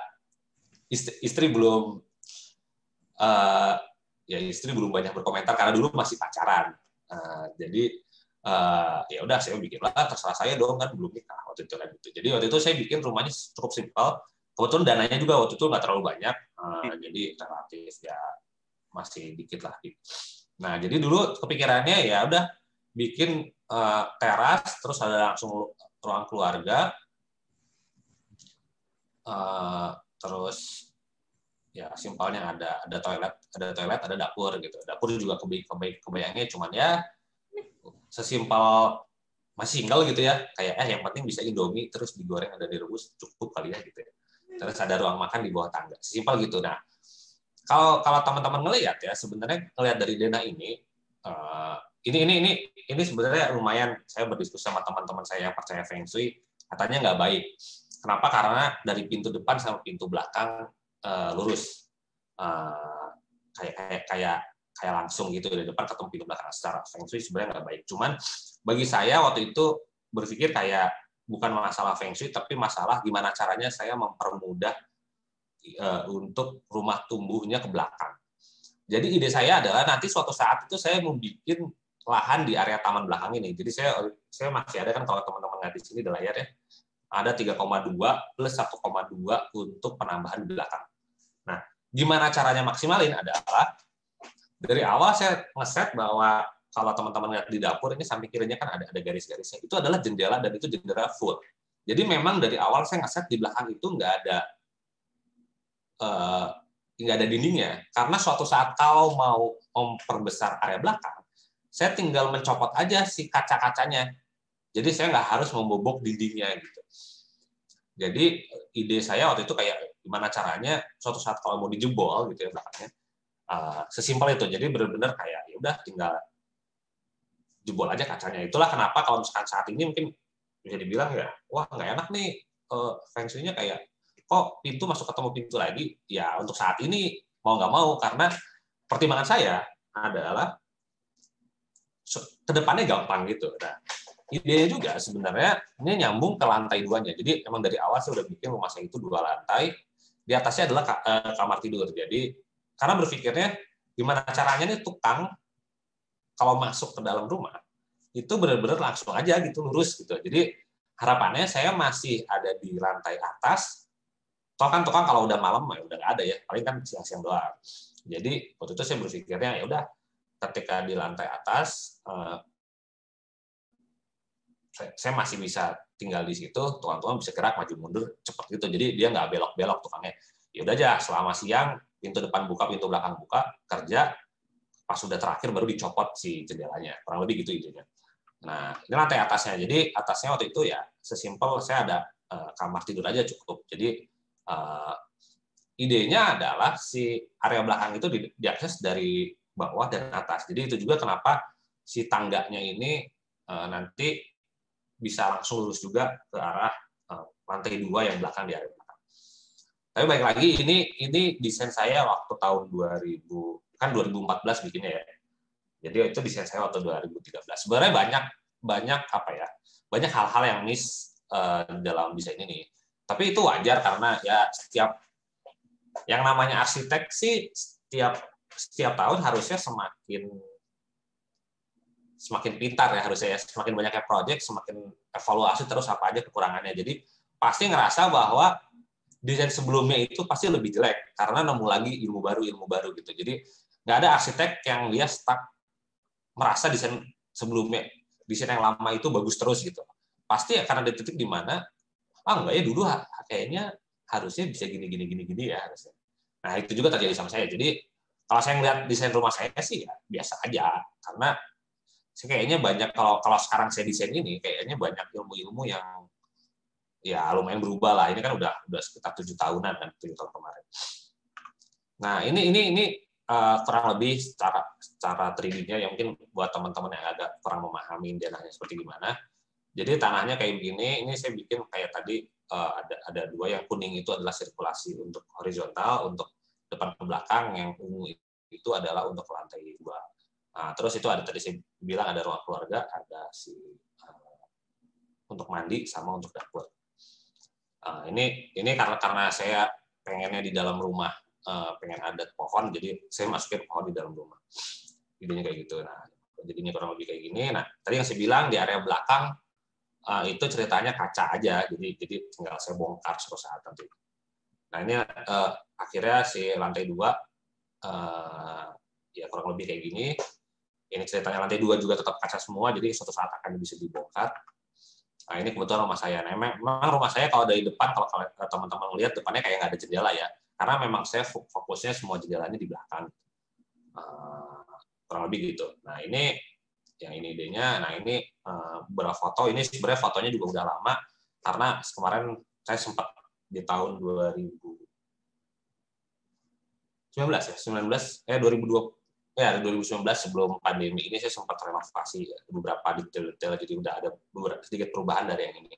istri belum istri belum banyak berkomentar karena dulu masih pacaran. Jadi ya udah saya bikin lah, terserah saya dong, kan belum nikah waktu itu kan gitu. Jadi waktu itu saya bikin rumahnya cukup simpel. Kebetulan dananya juga waktu itu nggak terlalu banyak, jadi relatif ya masih dikit lah. Nah jadi dulu kepikirannya ya udah bikin teras, terus ada langsung ruang keluarga, terus ya simpelnya ada toilet, ada dapur gitu. Dapur juga kebayangnya cuman ya sesimpel masih single gitu ya, kayak yang penting bisa Indomie terus digoreng ada direbus cukup kali ya gitu ya. Terus ada ruang makan di bawah tangga, sesimpel gitu. Nah kalau teman-teman ngelihat ya, sebenarnya ngelihat dari Dena ini ini sebenarnya lumayan, saya berdiskusi sama teman-teman saya yang percaya Feng Shui, katanya nggak baik. Kenapa? Karena dari pintu depan sama pintu belakang lurus, kayak langsung gitu, dari depan ketemu pintu belakang. Secara Feng Shui sebenarnya nggak baik. Cuman bagi saya waktu itu berpikir kayak bukan masalah Feng Shui, tapi masalah gimana caranya saya mempermudah untuk rumah tumbuhnya ke belakang. Jadi ide saya adalah nanti suatu saat itu saya mau bikin lahan di area taman belakang ini. Jadi saya masih ada, kan kalau teman-teman lihat di sini di layar ya, ada 3,2 plus 1,2 untuk penambahan di belakang. Nah, gimana caranya maksimalin adalah dari awal saya ngeset bahwa kalau teman-teman lihat di dapur ini samping kirinya kan ada garis-garisnya. Itu adalah jendela dan itu jendela full. Jadi memang dari awal saya ngeset di belakang itu nggak ada dindingnya, karena suatu saat kalau mau memperbesar area belakang, saya tinggal mencopot aja si kaca-kacanya. Jadi saya nggak harus membobok dindingnya gitu. Jadi ide saya waktu itu kayak gimana caranya suatu saat kalau mau dijebol gitu ya belakangnya, sesimpel itu. Jadi benar-benar kayak ya udah tinggal jebol aja kacanya. Itulah kenapa kalau misalkan saat ini mungkin bisa dibilang ya, wah nggak enak nih Feng Shui-nya, kayak kok pintu masuk ketemu pintu lagi. Ya untuk saat ini mau nggak mau, karena pertimbangan saya adalah kedepannya gampang gitu. Nah, idenya juga sebenarnya ini nyambung ke lantai 2-nya. Jadi emang dari awal saya udah bikin rumah saya itu 2 lantai. Di atasnya adalah kamar tidur. Jadi karena berpikirnya gimana caranya nih tukang kalau masuk ke dalam rumah itu benar-benar langsung aja gitu, lurus gitu. Jadi harapannya saya masih ada di lantai atas. Toh kan tukang kalau udah malam ya udah nggak ada ya, paling kan siang-siang doang. Jadi waktu itu saya berpikirnya ya udah, ketika di lantai atas saya masih bisa tinggal di situ, tukang-tukang bisa gerak maju mundur cepat gitu. Jadi dia nggak belok-belok tukangnya. Ya udah aja, selama siang pintu depan buka, pintu belakang buka, kerja, pas sudah terakhir baru dicopot si jendelanya. Kurang lebih gitu idenya. Nah, ini lantai atasnya. Jadi atasnya waktu itu ya sesimpel saya ada kamar tidur aja cukup. Jadi idenya adalah si area belakang itu diakses dari bawah dan atas. Jadi itu juga kenapa si tangganya ini nanti bisa langsung lurus juga ke arah lantai 2 yang belakang di area belakang. Tapi baik lagi, ini desain saya waktu tahun 2014 bikinnya ya. Jadi itu desain saya waktu 2013. Sebenarnya banyak hal-hal yang miss dalam desain ini. Tapi itu wajar karena ya setiap yang namanya arsitek sih setiap tahun harusnya semakin pintar ya, harusnya ya, semakin banyaknya project, semakin evaluasi terus apa aja kekurangannya. Jadi pasti ngerasa bahwa desain sebelumnya itu pasti lebih jelek karena nemu lagi ilmu baru gitu. Jadi nggak ada arsitek yang dia stuck merasa desain sebelumnya, desain yang lama itu bagus terus gitu. Pasti ya karena ada titik di mana enggak ya, dulu kayaknya harusnya bisa gini ya harusnya. Nah itu juga terjadi sama saya. Jadi kalau saya ngeliat desain rumah saya sih ya biasa aja, karena saya kayaknya banyak, kalau sekarang saya desain ini kayaknya banyak ilmu-ilmu yang ya lumayan berubah lah. Ini kan udah sekitar 7 tahunan kan, 7 tahun kemarin. Nah ini kurang lebih secara 3D-nya yang mungkin buat teman-teman yang agak kurang memahami dananya seperti gimana. Jadi tanahnya kayak begini, ini saya bikin kayak tadi ada 2, yang kuning itu adalah sirkulasi untuk horizontal, untuk depan ke belakang, yang ungu itu adalah untuk lantai 2. Nah, terus itu ada tadi saya bilang ada ruang keluarga, ada untuk mandi sama untuk dapur. Ini karena saya pengennya di dalam rumah pengen ada pohon, jadi saya masukin pohon di dalam rumah. Idenya kayak gitu. Nah, jadinya kurang lebih kayak gini. Nah, tadi yang saya bilang di area belakang itu ceritanya kaca aja, jadi tinggal saya bongkar suatu saat nanti. Nah, ini akhirnya si lantai 2 ya kurang lebih kayak gini. Ini ceritanya lantai 2 juga tetap kaca semua, jadi suatu saat akan bisa dibongkar. Nah, ini kebetulan rumah saya. Nah, memang rumah saya kalau dari depan, kalau teman-teman lihat depannya kayak nggak ada jendela ya, karena memang saya fokusnya semua jendelanya di belakang. Kurang lebih gitu. Nah, ini yang ini idenya. Nah, ini beberapa foto. Ini sebenarnya fotonya juga udah lama, karena kemarin saya sempat di tahun 2019 sebelum pandemi ini saya sempat renovasi beberapa detail-detail, jadi udah ada beberapa sedikit perubahan dari yang ini.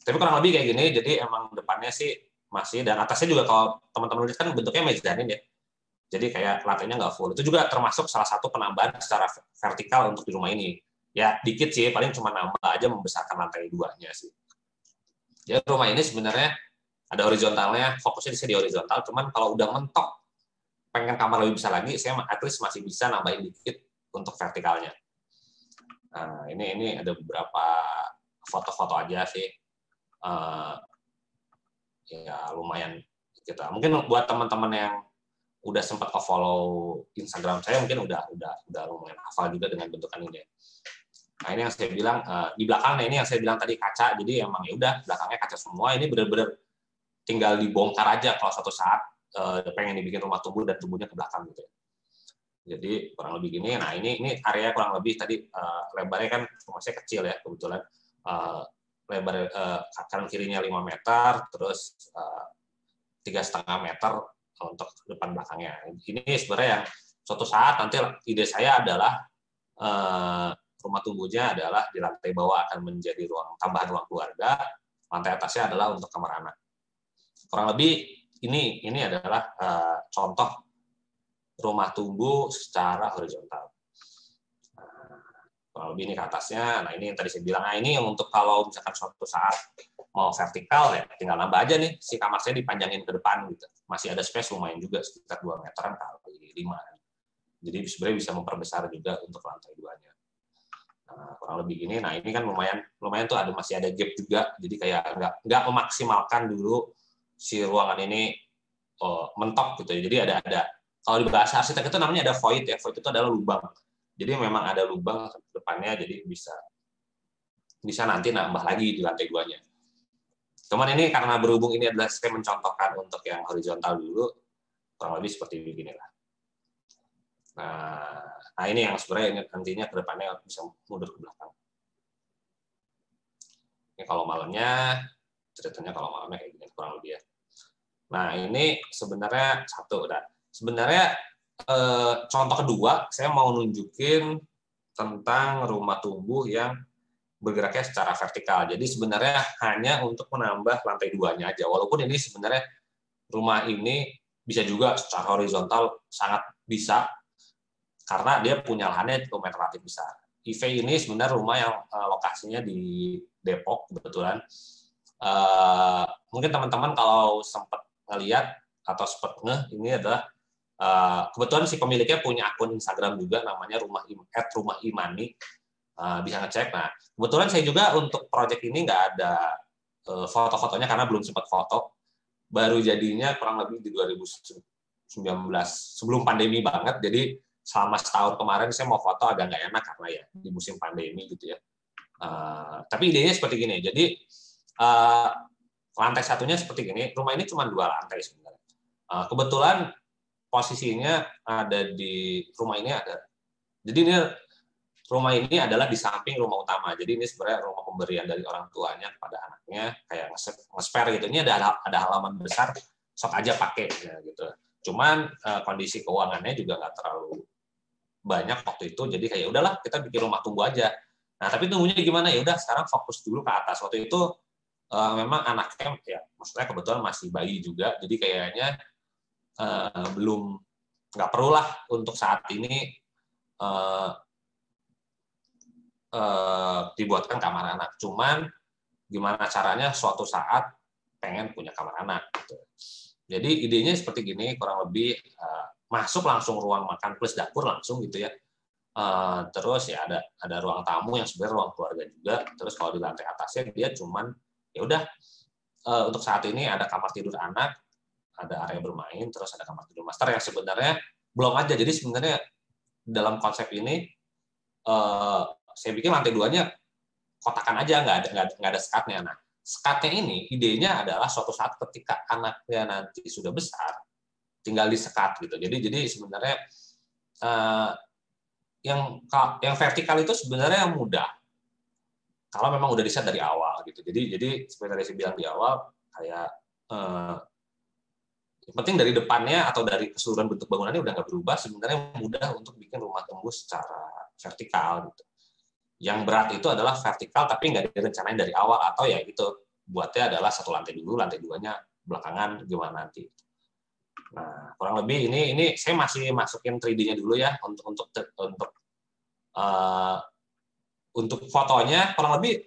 Tapi kurang lebih kayak gini, jadi emang depannya sih masih, dan atasnya juga kalau teman-teman lihat kan bentuknya mezanin ya. Jadi kayak lantainya nggak full. Itu juga termasuk salah satu penambahan secara vertikal untuk di rumah ini. Ya dikit sih, paling cuma nambah aja membesarkan lantai 2-nya sih. Jadi rumah ini sebenarnya ada horizontalnya, fokusnya di horizontal, cuman kalau udah mentok pengen kamar lebih besar lagi, saya at least masih bisa nambahin dikit untuk vertikalnya. Nah, ini ada beberapa foto-foto aja sih. Ya lumayan kita. Mungkin buat teman-teman yang udah sempat follow Instagram saya, mungkin udah lumayan hafal juga dengan bentukan ini. Nah, ini yang saya bilang di belakangnya, ini yang saya bilang tadi kaca. Jadi emang ya udah belakangnya kaca semua. Ini benar-benar tinggal dibongkar aja kalau suatu saat pengen dibikin rumah tumbuh dan tumbuhnya ke belakang gitu ya. Jadi kurang lebih gini. Nah, ini area kurang lebih tadi lebarnya kan rumah saya kecil ya kebetulan. Lebar kanan kirinya 5 meter, terus 3,5 meter untuk depan belakangnya. Ini sebenarnya yang suatu saat nanti ide saya adalah rumah tumbuhnya adalah di lantai bawah akan menjadi tambahan ruang keluarga, lantai atasnya adalah untuk kamar anak. Kurang lebih ini adalah contoh rumah tumbuh secara horizontal. Kurang lebih ini ke atasnya. Nah, ini yang tadi saya bilang. Nah, ini yang untuk kalau misalkan suatu saat mau vertikal ya tinggal nambah aja nih si kamar saya dipanjangin ke depan gitu. Masih ada space lumayan juga sekitar 2 meteran kali 5. Jadi sebenarnya bisa memperbesar juga untuk lantai 2-nya. Nah, kurang lebih gini. Nah, ini kan lumayan tuh masih ada gap juga. Jadi kayak nggak memaksimalkan dulu si ruangan ini mentok gitu. Jadi ada kalau di bahasa arsitek itu namanya ada void ya. Void itu adalah lubang. Jadi memang ada lubang depannya, jadi bisa nanti nambah lagi di lantai 2-nya. Cuman ini karena berhubung ini adalah saya mencontohkan untuk yang horizontal dulu, kurang lebih seperti beginilah. Nah ini yang sebenarnya nantinya ke depannya bisa mundur ke belakang. Ini kalau malamnya, ceritanya kalau malamnya kayak gini kurang lebih ya. Nah ini sebenarnya satu udah. Sebenarnya contoh kedua, saya mau nunjukin tentang rumah tumbuh yang bergeraknya secara vertikal. Jadi sebenarnya hanya untuk menambah lantai 2-nya aja. Walaupun ini sebenarnya rumah ini bisa juga secara horizontal sangat bisa, karena dia punya lahannya cukup relatif besar. IV ini sebenarnya rumah yang lokasinya di Depok kebetulan. Mungkin teman-teman kalau sempat ngelihat atau sempat ini adalah kebetulan si pemiliknya punya akun Instagram juga namanya rumah imani, bisa ngecek. Nah kebetulan saya juga untuk proyek ini nggak ada foto-fotonya karena belum sempat foto, baru jadinya kurang lebih di 2019 sebelum pandemi banget. Jadi selama setahun kemarin saya mau foto agak nggak enak karena ya di musim pandemi gitu ya. Tapi idenya seperti gini. Jadi lantai satunya seperti gini. Rumah ini cuma 2 lantai sebenarnya. Kebetulan posisinya ada di rumah ini ada. Jadi ini rumah ini adalah di samping rumah utama. Jadi ini sebenarnya rumah pemberian dari orang tuanya kepada anaknya, kayak nge-spare gitu. Ini ada halaman besar, sok aja pakai ya, gitu. Cuman kondisi keuangannya juga nggak terlalu banyak waktu itu. Jadi kayak udahlah kita bikin rumah tumbuh aja. Nah tapi tumbuhnya gimana ya? Udah sekarang fokus dulu ke atas. Waktu itu memang anaknya ya maksudnya kebetulan masih bayi juga. Jadi kayaknya belum, nggak perlulah untuk saat ini dibuatkan kamar anak. Cuman gimana caranya suatu saat pengen punya kamar anak gitu. Jadi idenya seperti gini kurang lebih, masuk langsung ruang makan plus dapur langsung gitu ya. Terus ya ada ruang tamu yang sebenarnya ruang keluarga juga. Terus kalau di lantai atasnya dia cuman ya udah untuk saat ini ada kamar tidur anak, ada area bermain, terus ada kamar tidur master yang sebenarnya belum aja. Jadi sebenarnya dalam konsep ini saya bikin lantai 2-nya kotakan aja, nggak ada sekatnya. Nah, sekatnya ini idenya adalah suatu saat ketika anaknya nanti sudah besar, tinggal disekat gitu. Jadi sebenarnya yang vertikal itu sebenarnya mudah kalau memang udah di-set dari awal gitu. Jadi seperti tadi saya bilang di awal, kayak yang penting dari depannya atau dari keseluruhan bentuk bangunannya udah nggak berubah, sebenarnya mudah untuk bikin rumah tembus secara vertikal gitu. Yang berat itu adalah vertikal tapi nggak direncanain dari awal, atau ya gitu buatnya adalah satu lantai dulu, lantai 2-nya belakangan gimana nanti. Nah, kurang lebih ini saya masih masukin 3D-nya dulu ya untuk fotonya. Kurang lebih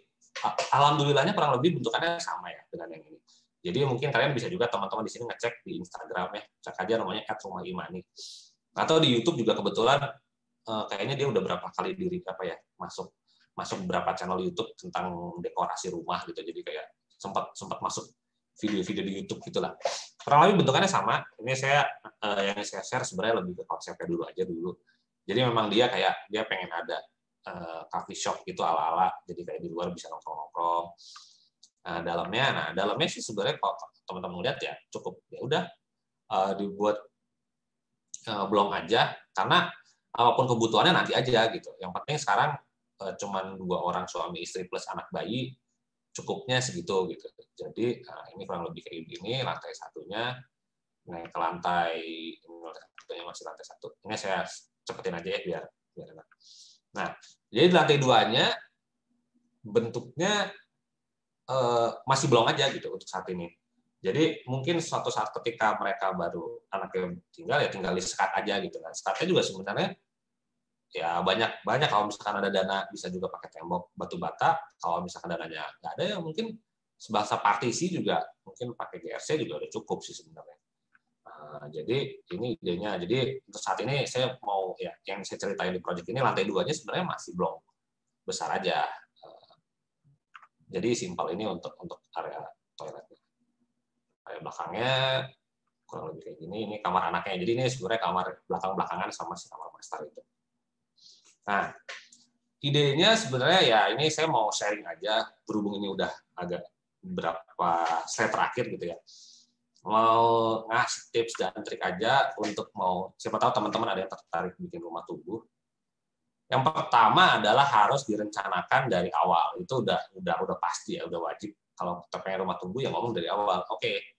alhamdulillahnya kurang lebih bentukannya sama ya dengan yang ini. Jadi mungkin kalian bisa juga teman-teman di sini ngecek di Instagram ya, cek aja namanya @rumahimani. Atau di YouTube juga kebetulan kayaknya dia udah berapa kali masuk beberapa channel YouTube tentang dekorasi rumah gitu. Jadi kayak sempat masuk video-video di YouTube gitulah. Kurang lebih bentukannya sama. Ini yang saya share sebenarnya lebih ke konsepnya dulu. Jadi memang dia pengen ada coffee shop gitu ala-ala. Jadi kayak di luar bisa nongkrong-nongkrong. Dalamnya sih sebenarnya kalau teman-teman lihat ya cukup ya udah dibuat belum aja, karena apapun kebutuhannya nanti aja gitu. Yang penting sekarang cuman 2 orang suami istri plus anak bayi, cukupnya segitu gitu. Jadi ini kurang lebih kayak gini. Lantai satunya naik ke lantai satunya masih lantai 1. Ini saya cepetin aja ya biar enak. Nah, jadi lantai 2-nya bentuknya masih belum aja gitu untuk saat ini. Jadi mungkin suatu saat ketika mereka baru anaknya tinggal disekat aja gitu kan. Sekatnya juga sebenarnya ya banyak kalau misalkan ada dana bisa juga pakai tembok batu bata. Kalau misalkan dananya nggak ada ya mungkin sebahasa partisi juga mungkin pakai GRC juga udah cukup sih sebenarnya. Jadi ini idenya. Jadi untuk saat ini saya mau ya yang saya ceritain di project ini lantai 2-nya sebenarnya masih belum besar aja. Jadi simpel ini untuk area toiletnya. Area belakangnya kurang lebih kayak gini. Ini kamar anaknya. Jadi ini sebenarnya kamar belakang-belakangan sama si kamar master itu. Nah, idenya sebenarnya ya ini saya mau sharing aja, berhubung ini udah agak beberapa slide terakhir gitu ya. Mau ngasih tips dan trik aja untuk siapa tahu teman-teman ada yang tertarik bikin rumah tumbuh. Yang pertama adalah harus direncanakan dari awal. Itu udah pasti ya, udah wajib. Kalau kita pengen rumah tumbuh ya ngomong dari awal. Oke,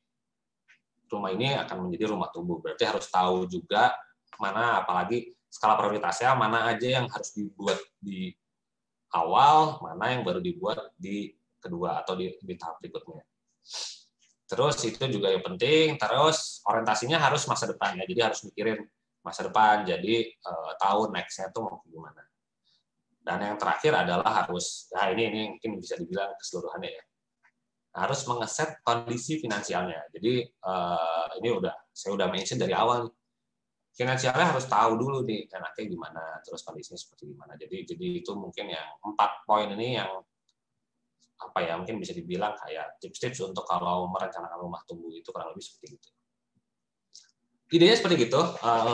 rumah ini akan menjadi rumah tumbuh. Berarti harus tahu juga mana, apalagi skala prioritasnya, mana aja yang harus dibuat di awal, mana yang baru dibuat di kedua atau di tahap berikutnya. Terus itu juga yang penting. Terus orientasinya harus masa depan ya. Jadi harus mikirin masa depan. Jadi tahu next-nya tuh mau gimana. Dan yang terakhir adalah harus, nah ini mungkin bisa dibilang keseluruhannya ya, harus mengeset kondisi finansialnya. Jadi ini saya udah mention dari awal. Finansialnya harus tahu dulu nih enaknya gimana, terus kondisinya seperti gimana. Jadi itu mungkin yang 4 poin ini yang mungkin bisa dibilang kayak tips-tips untuk kalau merencanakan rumah tumbuh itu kurang lebih seperti itu. Idenya seperti gitu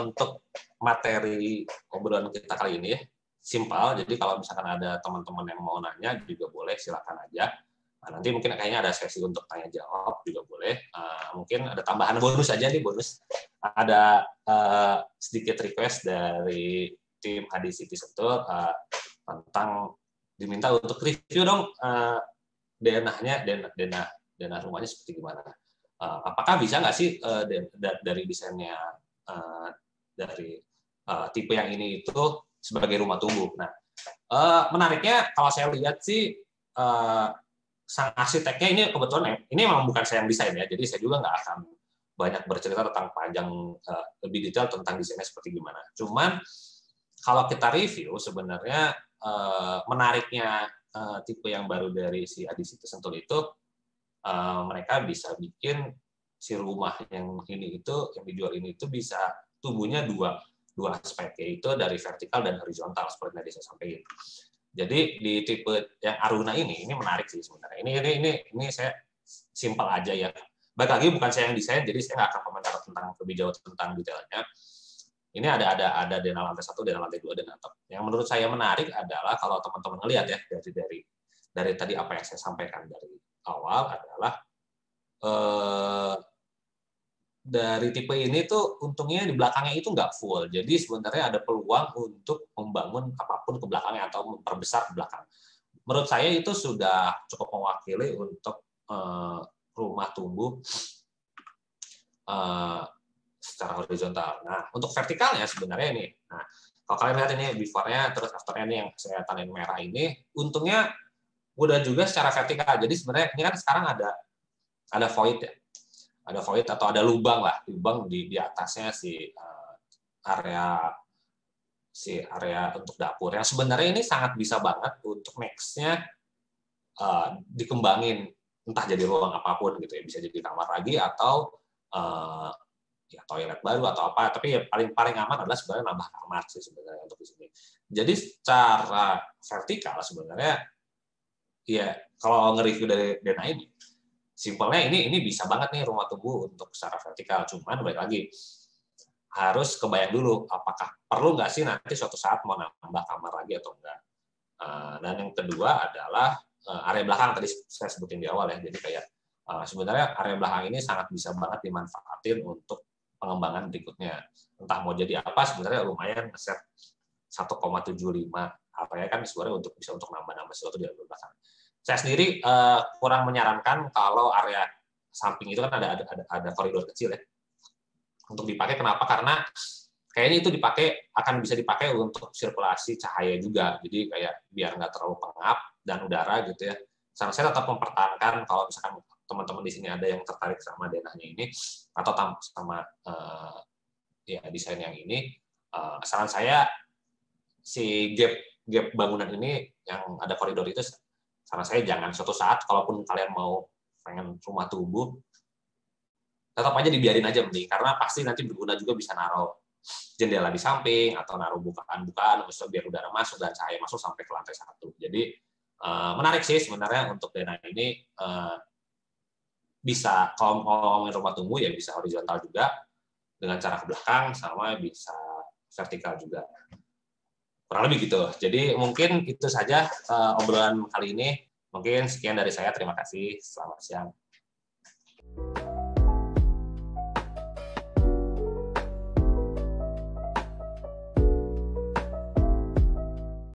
untuk materi obrolan kita kali ini. Simpel, jadi kalau misalkan ada teman-teman yang mau nanya juga boleh, silakan aja. Nanti mungkin kayaknya ada sesi untuk tanya jawab juga boleh. Mungkin ada tambahan bonus aja nih, bonus. Ada sedikit request dari tim HD City Sentul tentang diminta untuk review dong denah rumahnya seperti gimana. Apakah bisa nggak sih dari desainnya dari tipe yang ini itu sebagai rumah tumbuh. Nah, menariknya kalau saya lihat sih sang arsiteknya ini kebetulan ini memang bukan saya yang desain ya, jadi saya juga nggak akan banyak bercerita tentang panjang lebih detail tentang desainnya seperti gimana. Cuman kalau kita review sebenarnya menariknya tipe yang baru dari si HD City Sentul itu mereka bisa bikin si rumah yang ini itu yang dijual ini itu bisa tumbuhnya 2 dua aspek, yaitu dari vertikal dan horizontal seperti tadi saya sampaikan. Jadi di tipe yang Aruna ini menarik sih sebenarnya. Ini saya simpel aja ya. Baik lagi bukan saya yang desain, jadi saya nggak akan komentar tentang lebih jauh tentang detailnya. Ini ada dena lantai 1, dena lantai 2, dan atap. Yang menurut saya menarik adalah kalau teman-teman ngelihat ya dari tadi apa yang saya sampaikan dari awal adalah dari tipe ini tuh untungnya di belakangnya itu nggak full. Jadi sebenarnya ada peluang untuk membangun apapun ke belakangnya atau memperbesar ke belakang. Menurut saya itu sudah cukup mewakili untuk rumah tumbuh secara horizontal. Nah, untuk vertikalnya sebenarnya ini. Nah, kalau kalian lihat ini before-nya terus after-nya ini yang saya tandain merah ini, untungnya udah juga secara vertikal. Jadi sebenarnya ini kan sekarang ada void ya. Ada void atau ada lubang lah, lubang di atasnya area untuk dapur. Yang sebenarnya ini sangat bisa banget untuk next-nya dikembangin, entah jadi ruang apapun gitu ya, bisa jadi kamar lagi atau ya toilet baru atau apa. Tapi ya paling aman adalah sebenarnya nambah kamar sih sebenarnya untuk di sini. Jadi secara vertikal sebenarnya ya kalau nge-review dari Dena ini, simpelnya ini bisa banget nih rumah tumbuh untuk secara vertikal. Cuman balik lagi harus kebayang dulu apakah perlu nggak sih nanti suatu saat mau nambah kamar lagi atau enggak. Dan yang kedua adalah area belakang tadi saya sebutin di awal ya. Jadi kayak sebenarnya area belakang ini sangat bisa banget dimanfaatin untuk pengembangan berikutnya. Entah mau jadi apa sebenarnya lumayan ngeset 1,75 area kan sebenarnya bisa untuk nambah-nambah sesuatu di area belakang. Saya sendiri kurang menyarankan kalau area samping itu kan ada koridor kecil ya untuk dipakai. Kenapa? Karena kayaknya itu akan bisa dipakai untuk sirkulasi cahaya juga. Jadi kayak biar nggak terlalu pengap dan udara gitu ya. Saya tetap mempertahankan kalau misalkan teman-teman di sini ada yang tertarik sama denahnya ini atau sama ya desain yang ini, saran saya si gap bangunan ini yang ada koridor itu, saran saya jangan suatu saat kalaupun kalian mau pengen rumah tumbuh tetap aja dibiarin aja mending, karena pasti nanti berguna juga, bisa naruh jendela di samping atau naruh bukaan-bukaan biar udara masuk dan cahaya masuk sampai ke lantai 1. Jadi menarik sih sebenarnya untuk Dena ini, bisa kalau ngomongin rumah tumbuh ya bisa horizontal juga dengan cara ke belakang, sama bisa vertikal juga. Kurang lebih gitu. Jadi mungkin itu saja obrolan kali ini. Mungkin sekian dari saya. Terima kasih. Selamat siang.